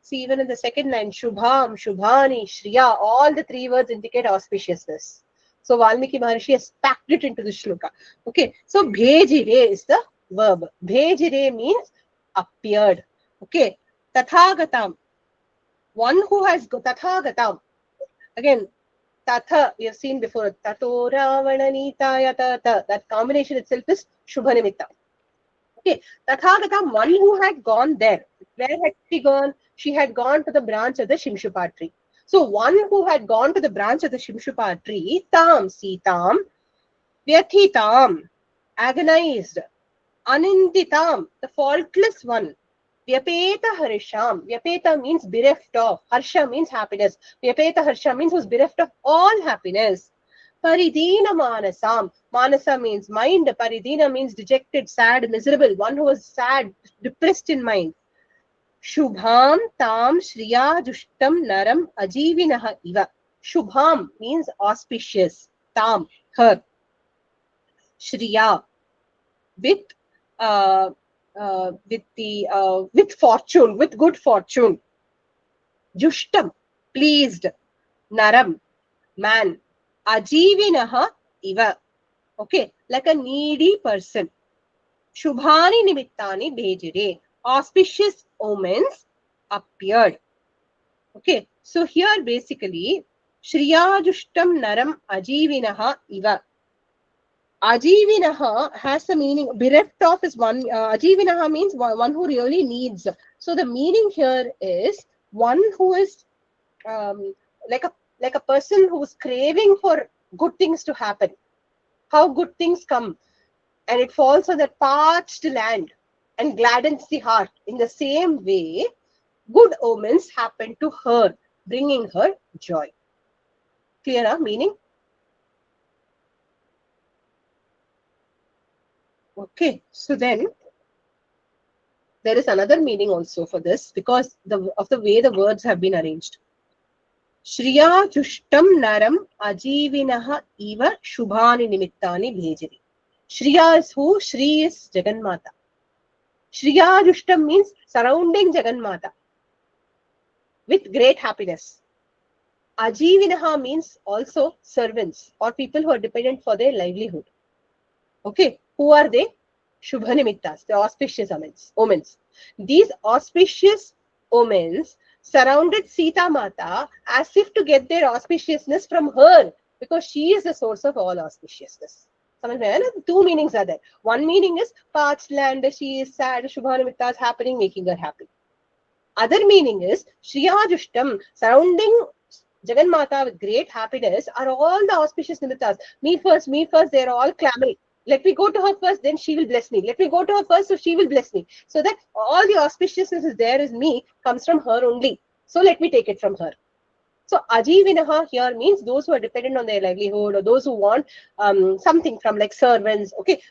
See, even in the second line, Shubham, Shubhani, Shriya, all the three words indicate auspiciousness. So Valmiki Maharshi has packed it into the shloka. Okay, so Bhejire is the verb. Bhejire means appeared. Okay, Tathagatam, one who has Tathagatam. Again, Tatha, we have seen before. Tato Ravananitaya Tata. That combination itself is Shubha Nimitta. Okay, Tathagatam, one who had gone there. Where had she gone? She had gone to the branch of the Shimshupa tree. So one who had gone to the branch of the Shimshupa tree, Tam, Sitam, Vyathitam, agonized, Aninditam, the faultless one, Vyapeta harsham. Vyapeta means bereft of. Harsha means happiness. Vyapeta harsha means who's bereft of all happiness. Paridina manasam. Manasa means mind. Paridina means dejected, sad, miserable. One who is sad, depressed in mind. Shubham tam shriya jushtam naram ajivinaha iva. Shubham means auspicious. Tam, her. Shriya, with with fortune, with good fortune. Jushtam, pleased. Naram, man. Ajivinaha iva. Okay, like a needy person. Shubhani nimittani bhejire. Auspicious omens appeared. Okay, so here basically, Shriya Jushtam Naram Ajivinaha Iva. Ajivinaha has the meaning, bereft of is one, Ajivinaha means one who really needs. So the meaning here is one who is like a person who is craving for good things to happen. How good things come, and it falls on that parched land and gladdens the heart. In the same way, good omens happen to her, bringing her joy. Clear meaning? Okay, so then there is another meaning also for this because of the way the words have been arranged. Shriya Jushtam Naram Ajivinaha Iva Shubhani Nimittani Bhejiri. Shriya is who? Shri is Jagannmata. Shriya Jushtam means surrounding Jagannmata with great happiness. Ajivinaha means also servants or people who are dependent for their livelihood. Okay, who are they? Shubhanimittas, the auspicious omens. These auspicious omens surrounded Sita Mata as if to get their auspiciousness from her because she is the source of all auspiciousness. Two meanings are there. One meaning is parched land, she is sad, Shubhanimittas happening, making her happy. Other meaning is Shriya Jushtam, surrounding Jagannmata with great happiness are all the auspicious nimittas. Me first, they are all clamoring. Let me go to her first, then she will bless me. Let me go to her first, so she will bless me. So that all the auspiciousness is there is me, comes from her only. So let me take it from her. So Ajivinaha here means those who are dependent on their livelihood or those who want something from like servants. Okay,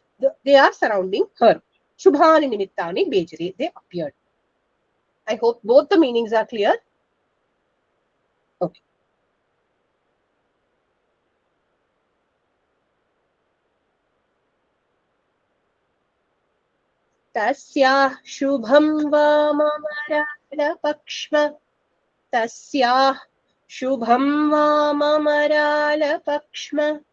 they are surrounding her. Shubhani nimittani bejari, they appeared. I hope both the meanings are clear. Okay. Tasya shubham vamamaralapakshma. Tasya shubham vamamaralapakshma.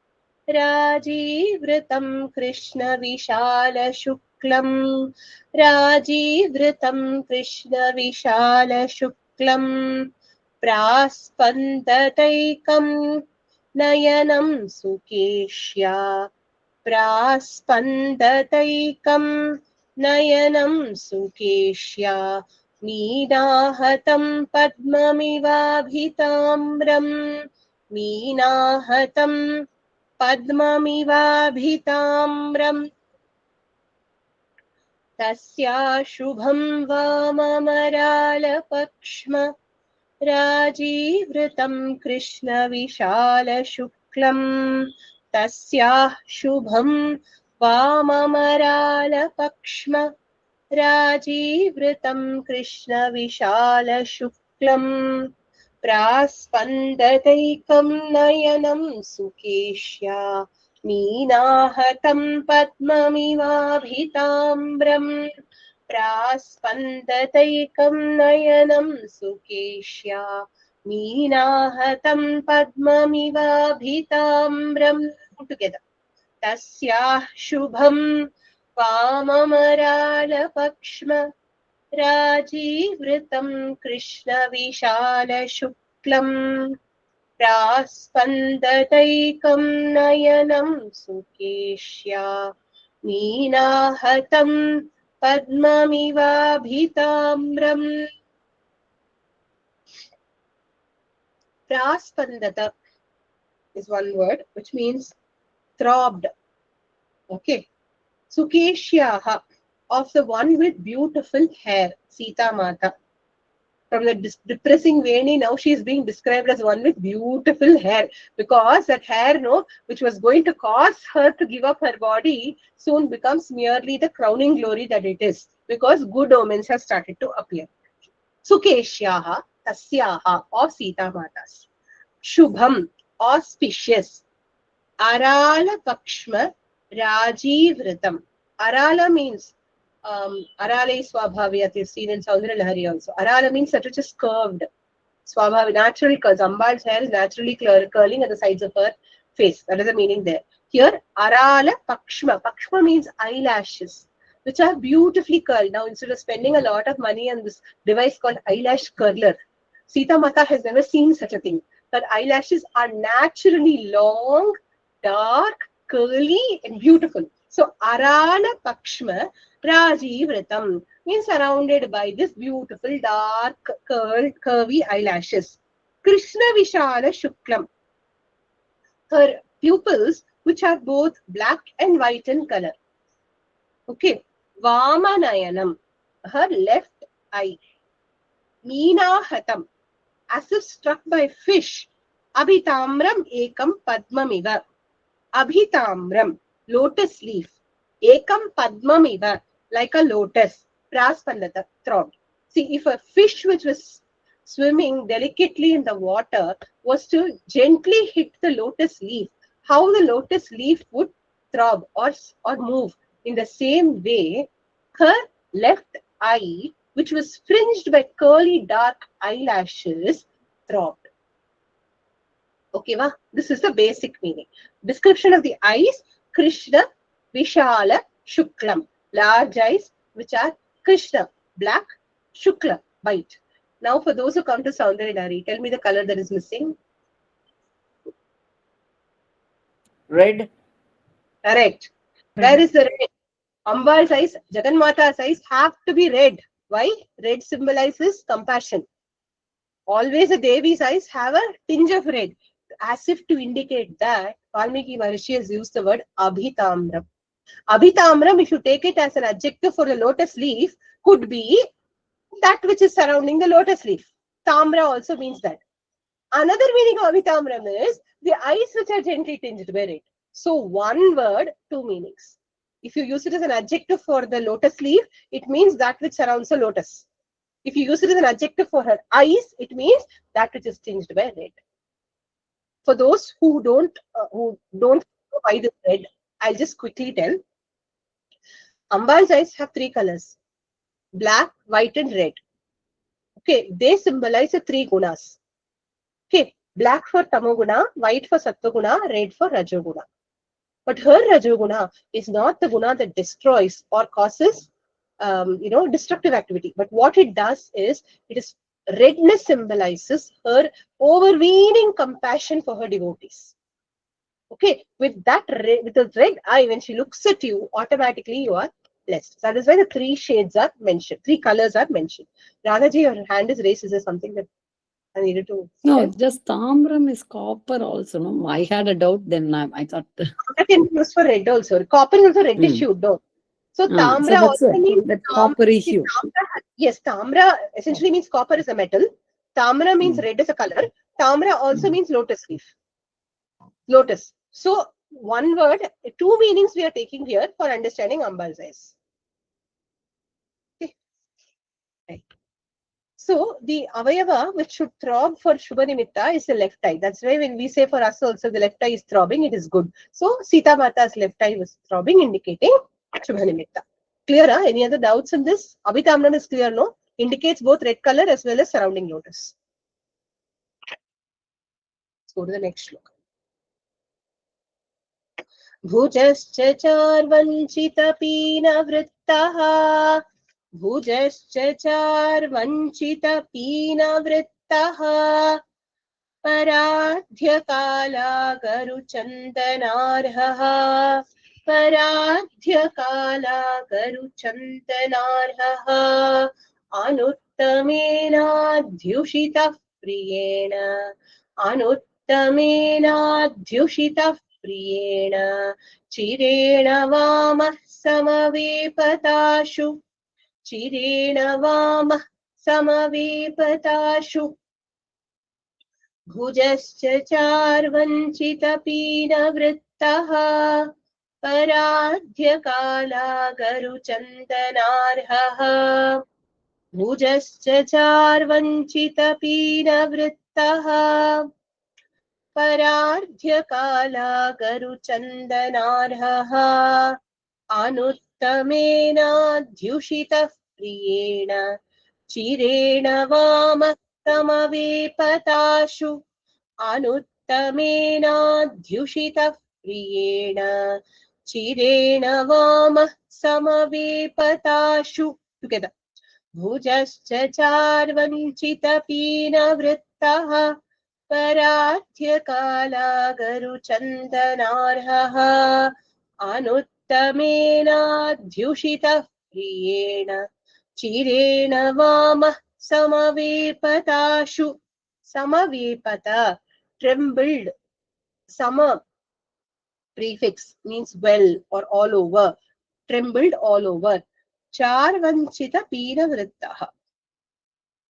Rajivritam Krishna Vishala Shuklam. Rajivritam Krishna Vishala Shuklam. Praspandataikam Nayanam Sukeshya. Praspandataikam Nayanam Sukeshya. Minahatam Padmamivabhitamram. Minahatam Padmamivabhitamram. Tasya shubham vamamaralapakshma. Rajivritam Krishna Vishala Shuklam. Tasya shubham vamamaralapakshma. Rajivritam Krishna Vishala Shuklam. Praspandataikam nayanam sukeshya. Minahatam padmamivabhitamram. Praspandataikam nayanam sukeshya. Minahatam padmamivabhitamram. Together. Tasya shubham vamamaralapakshma. Rajivritam Krishna Vishala Shuklam. Praspandataikam nayanam sukeshya. Minahatam padmamivabhitamram. Praspandata is one word which means throbbed. Okay. Sukeshyaha of the one with beautiful hair, Sita Mata. From the depressing Veni, now she is being described as one with beautiful hair, because that hair, no, which was going to cause her to give up her body, soon becomes merely the crowning glory that it is, because good omens have started to appear. Sukeshyaha, Tasyaha, of Sita Matas. Shubham, auspicious. Arala Pakshma, Rajivritam. Arala means Arale Swabhaviyat is seen in Saundara Lahari also. Arala means that which is curved. Swabhavi, natural curls. Ambal's hair is naturally curling at the sides of her face. That is the meaning there. Here, Arala Pakshma. Pakshma means eyelashes, which are beautifully curled. Now, instead of spending a lot of money on this device called eyelash curler, Sita Mata has never seen such a thing. Her eyelashes are naturally long, dark, curly, and beautiful. So, Arala Pakshma Rajivritam means surrounded by this beautiful, dark, curvy eyelashes. Krishna Vishala Shuklam. Her pupils, which are both black and white in color. Okay. Vamanayanam. Her left eye. Meenahatam. As if struck by fish. Abhitamram ekam padmamiva. Abhitamram. Lotus leaf. Ekam padmamiva. Like a lotus. Praspandata. Throbbed. See, if a fish which was swimming delicately in the water was to gently hit the lotus leaf, how the lotus leaf would throb or move. In the same way, her left eye, which was fringed by curly dark eyelashes, throbbed. Okay, va? This is the basic meaning. Description of the eyes: Krishna, Vishala, Shuklam. Large eyes, which are Krishna, black, Shukla, white. Now, for those who come to Saundarilari, tell me the color that is missing. Red. Correct. Where is the red? Ambal's eyes, Jaganmata's eyes have to be red. Why? Red symbolizes compassion. Always the Devi's eyes have a tinge of red, as if to indicate that Valmiki Maharishi has used the word Abhitamram. Abhitamram, if you take it as an adjective for the lotus leaf, could be that which is surrounding the lotus leaf. Tamra also means that. Another meaning of Abhitamram is the eyes which are gently tinged by red. So one word, two meanings. If you use it as an adjective for the lotus leaf, it means that which surrounds the lotus. If you use it as an adjective for her eyes, it means that which is tinged by red. For those who don't know why this red, I'll just quickly tell. Ambal's eyes have three colors: black, white, and red. Okay, they symbolize the three gunas. Okay, black for tamoguna, white for sattva-guna, red for rajoguna. But her rajoguna is not the guna that destroys or causes, destructive activity. But what it does is, redness symbolizes her overweening compassion for her devotees. Okay, with the red eye, when she looks at you, automatically you are blessed. So that is why the three shades are mentioned, three colors are mentioned. Radhaji, your hand is raised. Is there something that I needed to No, tell? just Tamram is copper also. No, I had a doubt then. I thought. That can be used for red also. Copper is also reddish hue, no? So So tamra that's also means that coppery hue. Yes, tamra essentially means copper is a metal. Tamra means red is a color. Tamra also means lotus leaf. Lotus. So one word, two meanings we are taking here for understanding Ambal's eyes. Okay. Right. So the avayava which should throb for Shubha Nimitta is the left eye. That's why when we say for us also the left eye is throbbing, it is good. So Sita Mata's left eye was throbbing, indicating Shubha Nimitta. Clear? Any other doubts in this? Abhitamram is clear, no? Indicates both red color as well as surrounding lotus. Let's go to the next shloka. भुजश्च चार्वञ्चितपीनवृत्तः भुजश्च चार्वञ्चितपीनवृत्तः पराध्यकालागरुचन्दनार्हः पराध्यकालागरुचन्दनार्हः अनुत्तमेनाध्युषितः प्रियेण अनुत्तमेनाध्युषितः प्रियेण चिरेण वामः समवेपताशु चिरेण वामः समवेपताशु भुजश्च चार्वञ्चितपीनवृत्तः पराध्यकालागरुचन्दनार्हः भुजश्च चार्वञ्चितपीनवृत्तः परार्ध्यकालागरुचन्दनार्हः अनुत्तमेनाध्युषितः प्रियेण चिरेण वामः समवेपताशु अनुत्तमेनाध्युषितः प्रियेण चिरेण वामः समवेपताशु together भुजश्च चार्वञ्चितपीनवृत्तः पराध्यकालागरुचन्दनार्हः अनुत्तमेनाध्युषितः प्रियेण चिरेण वामः समवेपताशु समवेपत trembled sama prefix means well or all over trembled all over charvanchita peenavrittah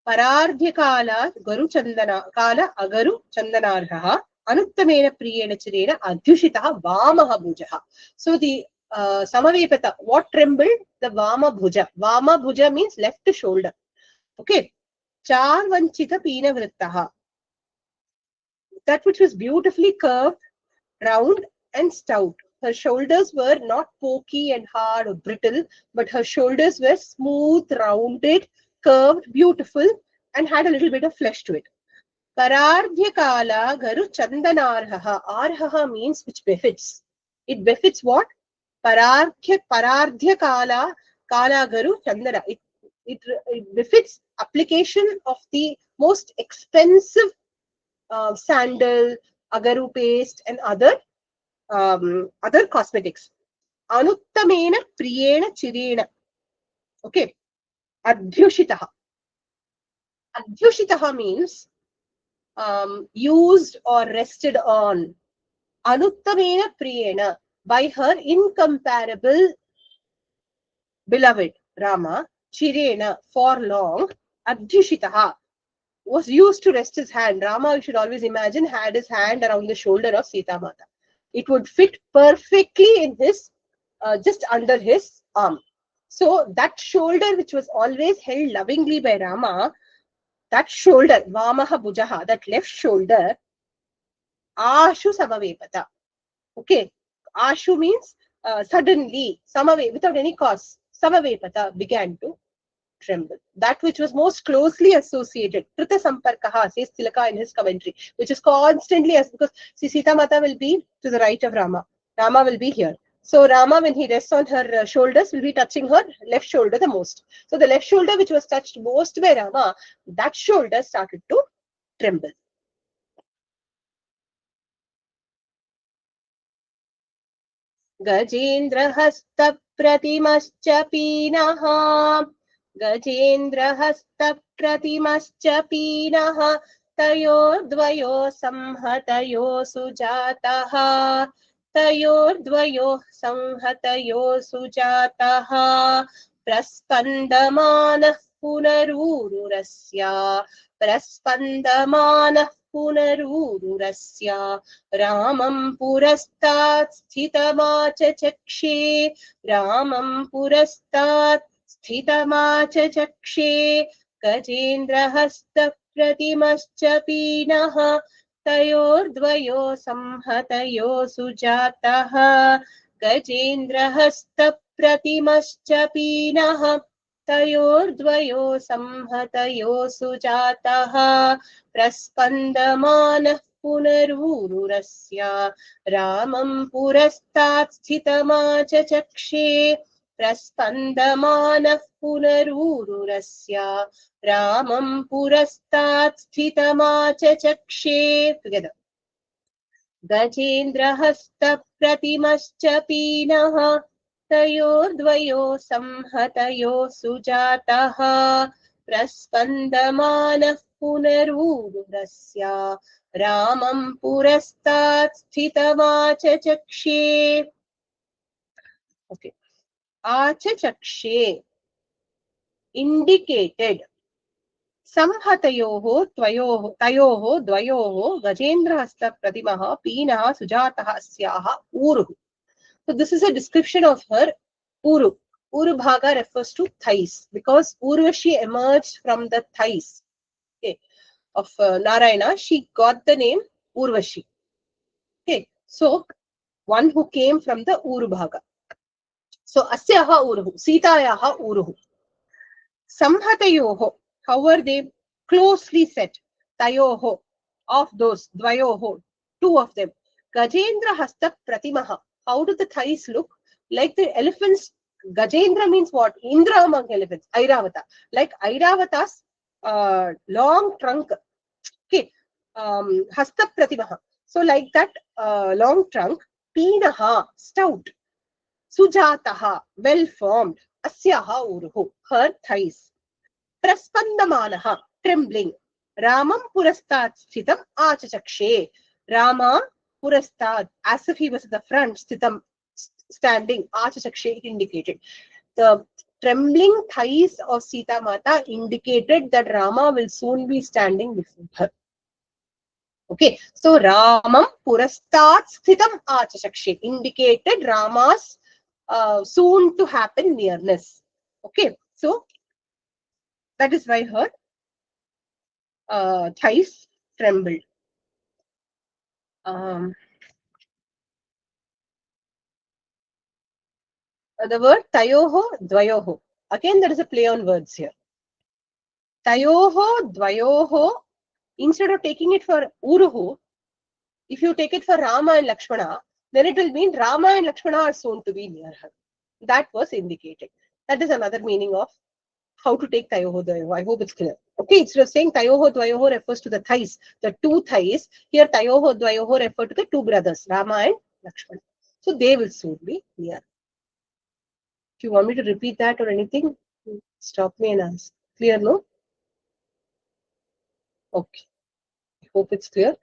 परार्ध्यकालात् काल अगरु चन्दनार्हः अनुत्तमेन प्रियेण चिरेण अध्युषितः वामः भुजः. So the samavepata, what trembled? The vama bhuja means left shoulder. Okay. Charvanchita peenavrittah, that which was beautifully curved, round and stout. Her shoulders were not pokey and hard or brittle, but her shoulders were smooth, rounded, curved, beautiful, and had a little bit of flesh to it. Parardhyakala garu chandanarhaha. Arhaha means which befits. It befits what? Parardhyakala kala garu chandana. It befits application of the most expensive sandal, agaru paste, and other cosmetics. Anuttamena priyena chirena. Okay. Adhyushitaha. Adhyushitaha means used or rested on. Anuttamena priyena, by her incomparable beloved Rama, chirena, for long. Adhyushitaha was used to rest his hand. Rama, you should always imagine, had his hand around the shoulder of Sita Mata. It would fit perfectly in his, just under his arm. So that shoulder which was always held lovingly by Rama, that shoulder, Vamaha Bhujaha, that left shoulder, Ashu Samavepata. Okay. Ashu means suddenly, without any cause, Samavepata began to tremble. That which was most closely associated, Krita Samparkaha, says Tilaka in his commentary, which is constantly, because see, Sita Mata will be to the right of Rama. Rama will be here. So Rama, when he rests on her shoulders, will be touching her left shoulder the most. So the left shoulder which was touched most by Rama, that shoulder started to tremble. Gajendrahasta pratimascha pinaha. Gajendrahasta pratimascha pinaha. Tayordvayo samhatayo sujataha. Tayordvayo samhatayo sujataha. Praspandamanah punarururasya. Praspandamanah punarururasya. Ramam purastat sthitamachachakshe. Ramam purastat sthitamachachakshe. Gajendrahasta pratimascha pinaha. Tayordvayo samhatayo sujataha. Gajendrahasta pratimascha pinaha. Tayordvayo samhatayo sujataha. Praspandamanah punarururasya. Ramam purastat sthitamachachakshe. Praspandamanah punarururasya. Ramam purastat sthitamachachakshe. Together. Gajendrahasta pratimascha pinaha. Tayordvayo samhatayo sujataha. Praspandamanah पुनरूरुरस्य रामं पुरस्तात् स्थितमाचचक्षे. Okay. Achachakshe indicated. संहतयोः तयोः द्वयोः गजेन्द्रहस्त प्रतिमः पीनः सुजातः अस्याः ऊरुः. So this is a description of her uru. Uru bhaga refers to thighs because Urvashi emerged from the thighs, okay, of Narayana. She got the name Urvashi. Okay, so one who came from the uru bhaga. So asyaha uruhu, Sitayaha uruhu. Samhatayoho, how were they closely set? Tayoho, of those, dvayoho, two of them. Gajendra hasta pratimaha, how do the thighs look? Like the elephants. Gajendra means what? Indra among elephants, Airavata. Like Airavata's long trunk. Okay, hasta pratimaha. So like that long trunk, pinaha, stout. Sujataha, well formed. Asyaha uruhu, her thighs. Praspandamanaha, trembling. Ramam purastat sthitam achachakshe. Rama purastat, as if he was at the front, sthitam, standing, achachakshe, indicated. The trembling thighs of Sita Mata indicated that Rama will soon be standing before her. Okay, so Ramam purastat sthitam achachakshe indicated Rama's soon to happen nearness. Okay, so that is why her thighs trembled. The word tayoho dvayoho. Again, there is a play on words here. Tayoho dvayoho. Instead of taking it for uruhu, if you take it for Rama and Lakshmana, then it will mean Rama and Lakshmana are soon to be near her. That was indicated. That is another meaning of how to take tayoho dvayoho. I hope it's clear. Okay, instead of saying tayoho dvayoho refers to the thighs, the two thighs, here tayoho dvayoho refer to the two brothers, Rama and Lakshmana. So they will soon be near. If you want me to repeat that or anything, stop me and ask. Clear, no? Okay. I hope it's clear. You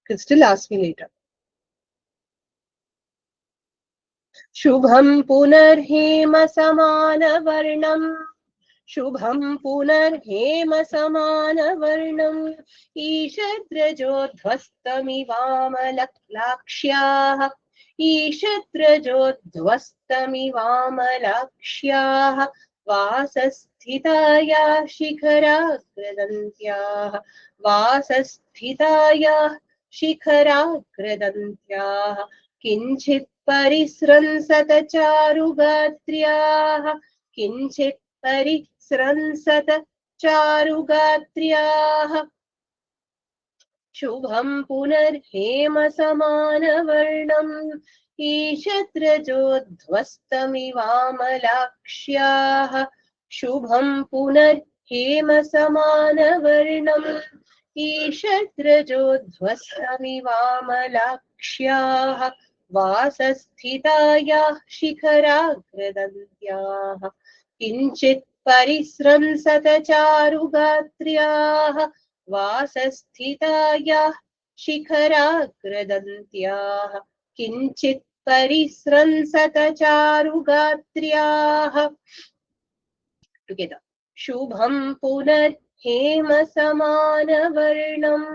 can still ask me later. Shubham punarhema samana varnam. Shubham punarhema samana varnam. Ishadrajodhvastamivamalakshyaah. Ishadrajodhvastamivamalakshyaah. Vasasthitaya shikharagradantyah. Vasasthitaya शिखराग्रदन्त्याः किञ्चित् परिस्रंसत चारुगात्र्याः किञ्चित् परिस्रंसत चारुगात्र्याः शुभं पुनर्हेम समानवर्णम् ईशद्रजोध्वस्तमिवामलाक्ष्याः शुभं पुनर्हेम समानवर्णम् ईशद्रजोध्वस्तमिवामलाक्ष्याः वासस्थितायाः शिखराग्रदन्त्याः किञ्चित् परिस्रंसत चारुगात्र्याः वासस्थितायाः शिखराग्रदन्त्याः किञ्चित् परिस्रंसत चारुगात्र्याः. Together. शुभं पुनर्हेम समानवर्णम्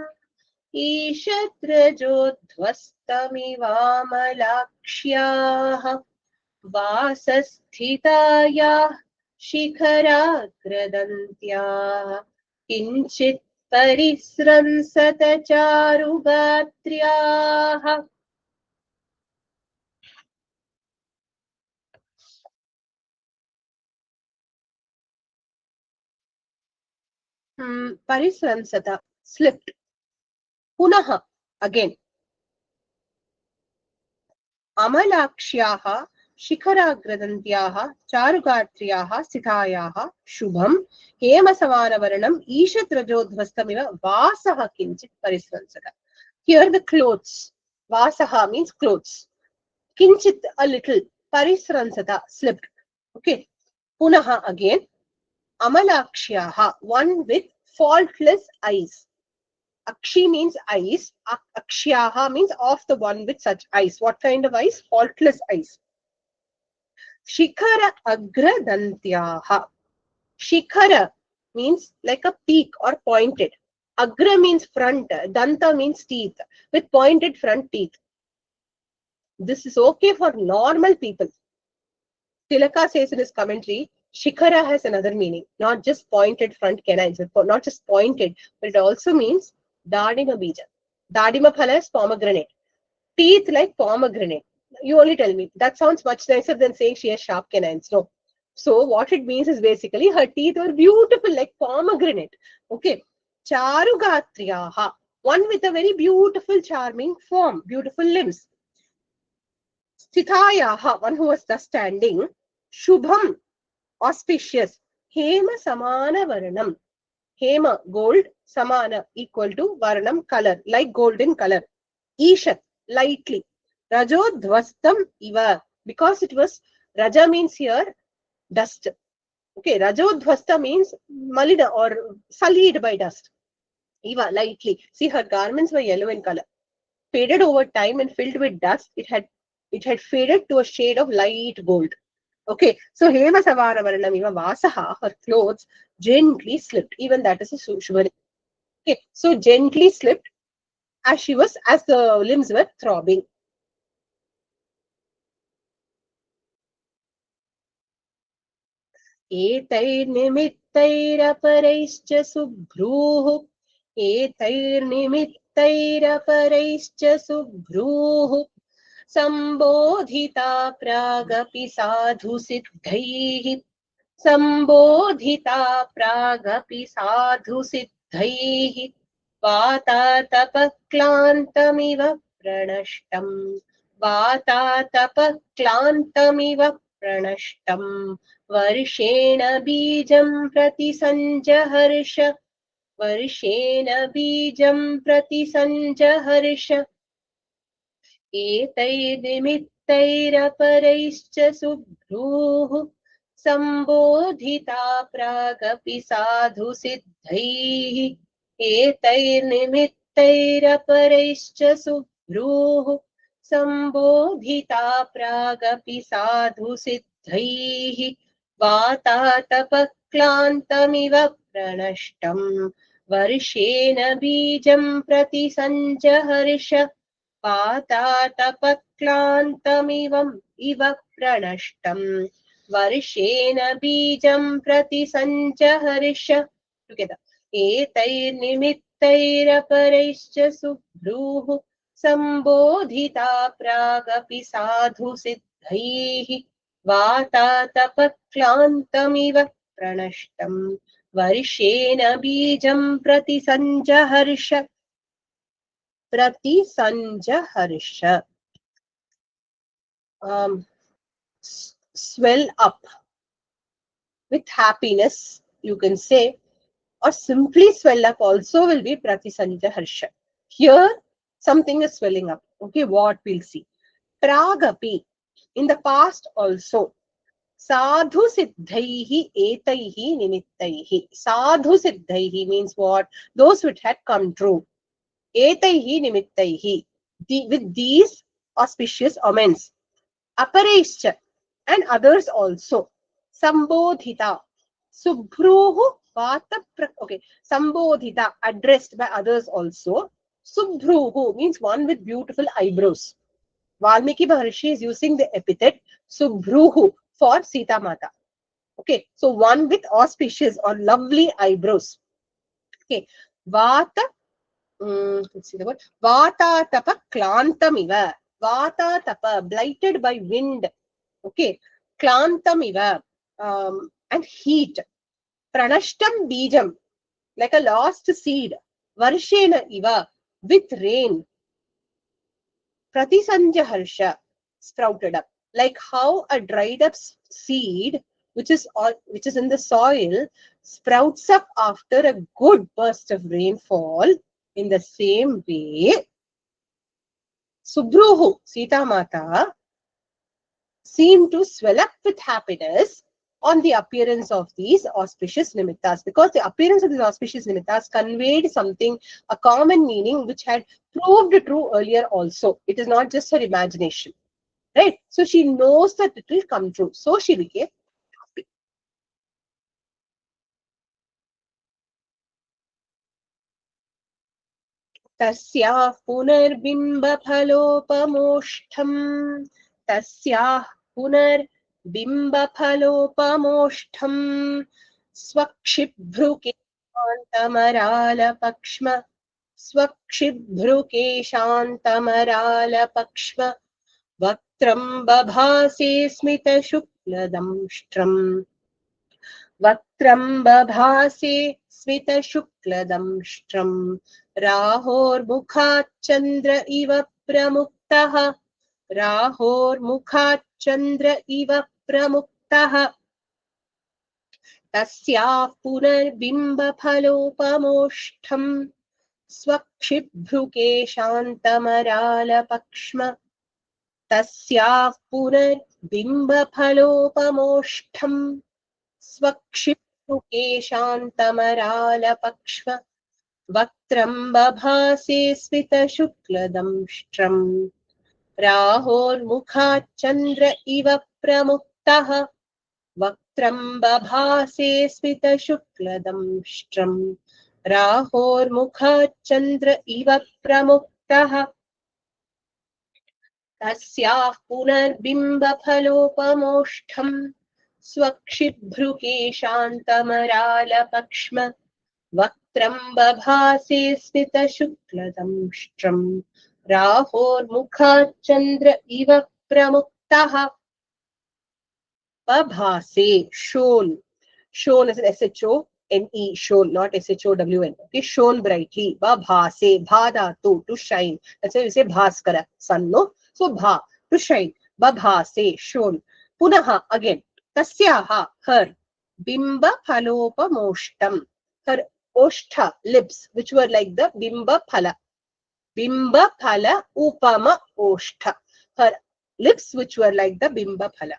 ईशद्रजोध्वस्तमिवामलाक्ष्याः वासस्थितायाः शिखराग्रदन्त्याः किञ्चित् परिस्रंसत चारुगात्र्याः. Parisransata, slipped. Punaha, again. Amalakshyah Shikharagradantyah Charugatriyaha Sithayaha Shubham Hema Samanavaranam Ishatrajodhvastamiva Vasaha Kinchit Parisransata. Here the clothes. Vasaha means clothes. Kinchit, a little. Parisransata, slipped. Okay. Punaha, again. Amalakshyah, one with faultless eyes. Akshi means eyes. Akshyaha means of the one with such eyes. What kind of eyes? Faultless eyes. Shikhara agra dantyaha. Shikhara means like a peak or pointed. Agra means front. Danta means teeth with pointed front teeth. This is okay for normal people. Tilaka says in his commentary, Shikhara has another meaning, not just pointed front canines, not just pointed, but it also means Dadima bija. Dadima phala is pomegranate. Teeth like pomegranate. You only tell me. That sounds much nicer than saying she has sharp canines. No. So what it means is basically her teeth are beautiful like pomegranate. Okay. Charugatriyaha. One with a very beautiful, charming form, beautiful limbs. Sthitayaha. One who was thus standing. Shubham. Auspicious. Hema samana varanam. Hema, gold. Samana, equal to varanam, color. Like golden color. Ishat, lightly. Rajodhvastam iva, because it was, Raja means here dust. Okay, Rajodhvasta means malina or sullied by dust. Iva, lightly. See, her garments were yellow in color. Faded over time and filled with dust, it had faded to a shade of light gold. Okay, so Hema Savara Varanamiva Vasaha, her clothes gently slipped. Even that is a Shubha. Okay, so gently slipped as the limbs were throbbing. एतैर्निमित्तैरपरैश्च सुभ्रूः एतैर्निमित्तैरपरैश्च सुभ्रूः सम्बोधिता प्रागपि साधुसिद्धैः सम्बोधिता प्रागपि साधुसिद्धैः वातातपक्लान्तमिव प्रणष्टम् वातातपक्लान्तमिव प्रणष्टम् वर्षेण बीजं प्रति सञ्जहर्ष वर्षेण बीजं प्रति सञ्जहर्ष एतैर्निमित्तैरपरैश्च सुभ्रूः सम्बोधिता प्रागपि साधुसिद्धैः एतैर्निमित्तैरपरैश्च सुभ्रूः सम्बोधिता प्रागपि साधुसिद्धैः वातातपक्लान्तमिव प्रणष्टम् वर्षेण बीजं प्रति सञ्जहर्ष वातातपक्लान्तमिवम् इव प्रणष्टम् वर्षेण बीजं प्रति सञ्जहर्ष together एतैर्निमित्तैरपरैश्च सुभ्रूः सम्बोधिता प्रागपि साधुसिद्धैः वातातपक्लान्तमिव प्रणष्टम् वर्षेण बीजं प्रति सञ्जहर्ष prati sanjaharsha. Swell up with happiness, you can say, or simply swell up also will be prati sanjaharsha. Here something is swelling up. Okay, what we'll see. Pragapi, in the past also. Sadhu siddhaihi etaihi nimittaihi. Sadhu siddhaihi means what? Those which had come true. Etaihi nimittaihi, with these auspicious omens. Aparescha, and others also. Sambodhita, subhruhu vata, okay, sambodhita, addressed by others also. Subhruhu means one with beautiful eyebrows. Valmiki Maharshi is using the epithet subhruhu for Sita Mata. Okay, so one with auspicious or lovely eyebrows. Okay, vata. Let's see the word. Vata tapa klantamiva. Vata tapa, blighted by wind. Okay. Klantamiva, and heat. Pranashtam bijam, like a lost seed. Varshena iva, with rain. Pratisanjaharsha, sprouted up. Like how a dried up seed, which is in the soil, sprouts up after a good burst of rainfall. In the same way, Subhruhu, Sita Mata, seemed to swell up with happiness on the appearance of these auspicious nimittas, because the appearance of these auspicious nimittas conveyed something, a common meaning which had proved true earlier also. It is not just her imagination, right? So she knows that it will come true. So she became happy. तस्याः पुनर्बिम्बफलोपमोष्ठम् तस्याः पुनर्बिम्बफलोपमोष्ठम् स्वक्षिभ्रुकेशान्तमरालपक्ष्म स्वक्षिभ्रुकेशान्तमरालपक्ष्म वक्त्रम् बभासे स्मितशुक्लदंष्ट्रम् वक्त्रम् बभासे स्मितशुक्लदंष्ट्रम् राहोर्मुखाच्चन्द्र इव प्रमुक्तः राहोर्मुखाच्चन्द्र इव प्रमुक्तः तस्याः पुनर्बिम्बफलोपमोष्ठम् स्वक्षिभ्रुकेशान्तमरालपक्ष्म तस्याः पुनर्बिम्बफलोपमोष्ठम् स्वक्षिभ्रुकेशान्तमरालपक्ष्म वक्त्रम् बभासे स्मितशुक्लदंष्ट्रम् राहोर्मुखाच्चन्द्र इव प्रमुक्तः वक्त्रम् बभासे स्मितशुक्लदंष्ट्रम् राहोर्मुखाच्चन्द्र इव प्रमुक्तः तस्याः पुनर्बिम्बफलोपमोष्ठम् स्वक्षिभ्रुकेशान्तमरालपक्ष्म वक्त्रम् बभासे स्मितशुक्लदंष्ट्रम् राहोर्मुखाच्चन्द्र इव प्रमुक्तः बभासे shone. Shone is an S-H-O-N-E, shone, not S-H-O-W-N. Okay, shone brightly. Bhabhase, bhadatu, to shine. That's why we say bhaskara, sun, no? So bha, to shine. Babhase, shone. Punaha, again. Tasyaha, her. Bimba phalopamoshtam. Her oshtha, lips, which were like the bimba phala. Bimba phala upama oshtha. Her lips, which were like the bimba phala.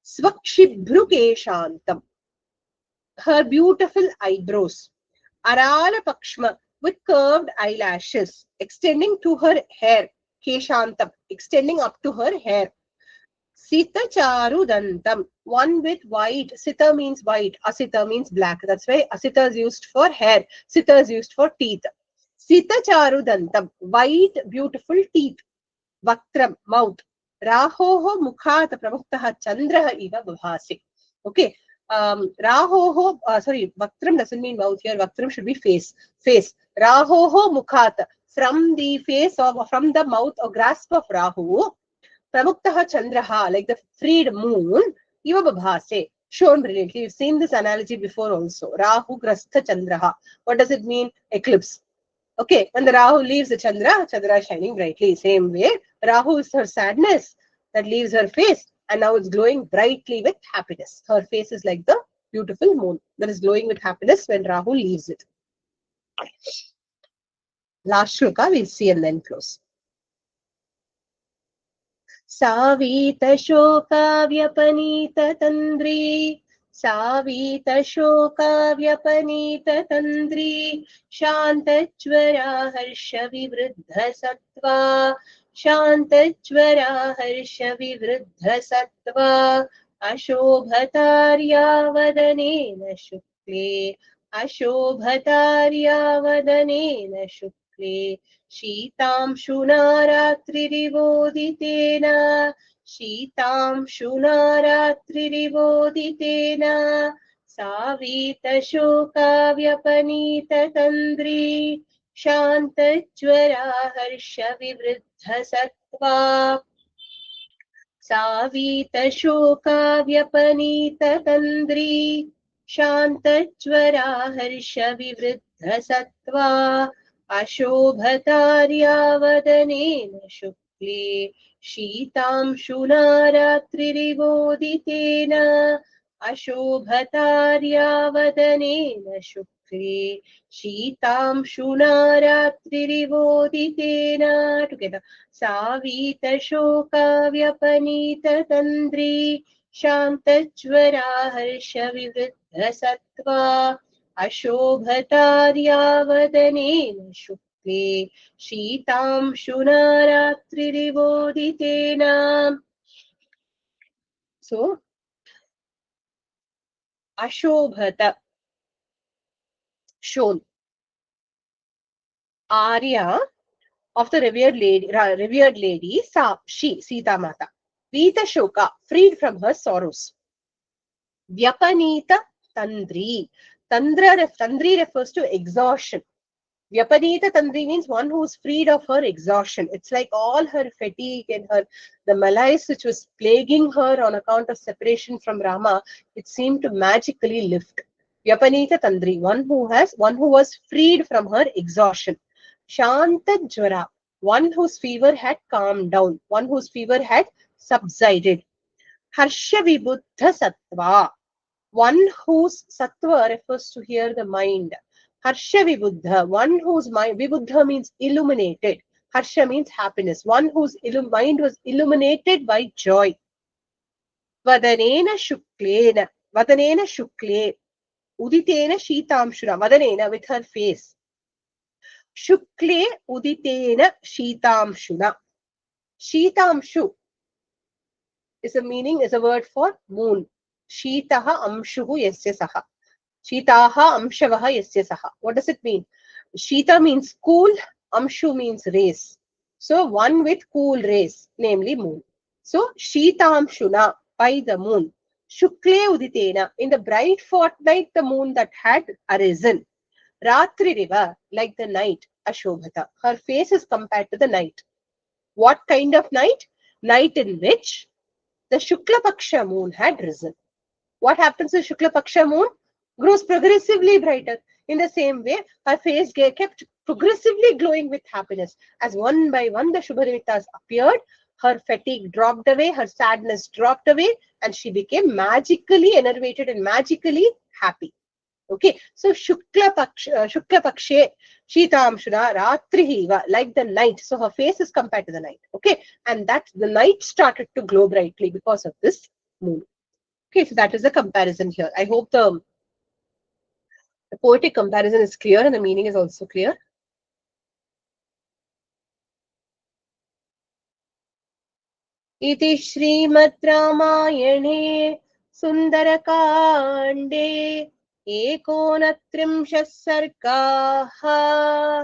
Swakshibhrukeshantam. Her beautiful eyebrows. Aralapakshma, with curved eyelashes extending to her hair. Keshantam, extending up to her hair. Sita charudantam, one with white. Sita means white, asita means black. That's why asita is used for hair, sita is used for teeth. Sita charudantam, white beautiful teeth. Vaktram, mouth. Rahoho mukhat pramuktaha chandraha iva bhavase. Okay. Rahoho, sorry, Vaktram doesn't mean mouth here. Vaktram should be face. Face. Rahoho mukhat, from the face or from the mouth or grasp of Rahu. Pramuktaha chandraha, like the freed moon. Iva bhavase, shown brilliantly. We've seen this analogy before also. Rahu grastha chandraha. What does it mean? Eclipse. Okay, when the Rahu leaves the Chandra, Chandra is shining brightly. Same way, Rahu is her sadness that leaves her face, and now it's glowing brightly with happiness. Her face is like the beautiful moon that is glowing with happiness when Rahu leaves it. Last shloka we'll see and then close. Savita shoka vyapanita tandri Savita shoka vyapanita tandri Shantachvara harsha vivruddha sattva Shantachvara harsha vivruddha sattva Ashobhatarya vadanena shukle Ashobhatarya vadanena shukle शीतांशुना रात्रिरिवोदितेन शीतांशुना रात्रिरिवोदितेन सावीतशोकाव्यपनीततन्द्री शान्तज्वरा हर्षविवृद्धसत्त्वा सावीतशोकाव्यपनीततन्द्री शान्तज्वरा हर्षविवृद्धसत्त्वा अशोभतार्या वदनेन शुक्ले शीतांशुना रात्रिरिवोदितेन अशोभतार्या वदनेन शुक्ले शीतांशुना रात्रिरिवोदितेन together सावीतशोकाव्यपनीततन्द्री शान्तज्वरा हर्षविवृद्धसत्त्वा अशोभतार्यावदनेन शुक्ले शीतांशुना रात्रिरिवोदितेन. So, Ashobhata, shown. Arya of the revered lady, she, Sita Mata. Vita Shoka, freed from her sorrows. Vyapanita Tandri. Tandri refers to exhaustion. Vyapanita Tandri means one who is freed of her exhaustion. It's like all her fatigue and the malaise which was plaguing her on account of separation from Rama, it seemed to magically lift. Vyapanita Tandri, one who was freed from her exhaustion. Shanta Jwara, one whose fever had calmed down, one whose fever had subsided. Harsha Vibuddha Sattva, one whose sattva refers to here the mind. Harsha Vibuddha, one whose mind, Vibuddha means illuminated. Harsha means happiness, one whose mind was illuminated by joy. Vadanena Shuklena, Uditena Shitamshura, Vadanena with her face. Shukle Uditena Shitamshuna. Shitamshu is a word for moon. Shitaha Amshuhu Yasya Saha. Shitaha Amshavaha Yasya Saha. What does it mean? Shita means cool, Amshu means rays. So one with cool rays, namely moon. So Shitamshuna, by the moon. Shukle Uditena, in the bright fortnight, the moon that had arisen. Ratri Riva, like the night, Ashobhata. Her face is compared to the night. What kind of night? Night in which the Shukla Paksha moon had risen. What happens to Shukla Paksha moon? Grows progressively brighter. In the same way, her face kept progressively glowing with happiness. As one by one the Shubhanimittas appeared, her fatigue dropped away, her sadness dropped away, and she became magically enervated and magically happy. Okay, so Shukla Pakshe, Shitamshuna, Ratrihiva, like the night. So her face is compared to the night. Okay, and the night started to glow brightly because of this moon. Okay, so that is the comparison here. I hope the poetic comparison is clear and the meaning is also clear. Iti Srimad Ramayane Sundarakande Ekonatrimshas Sargaha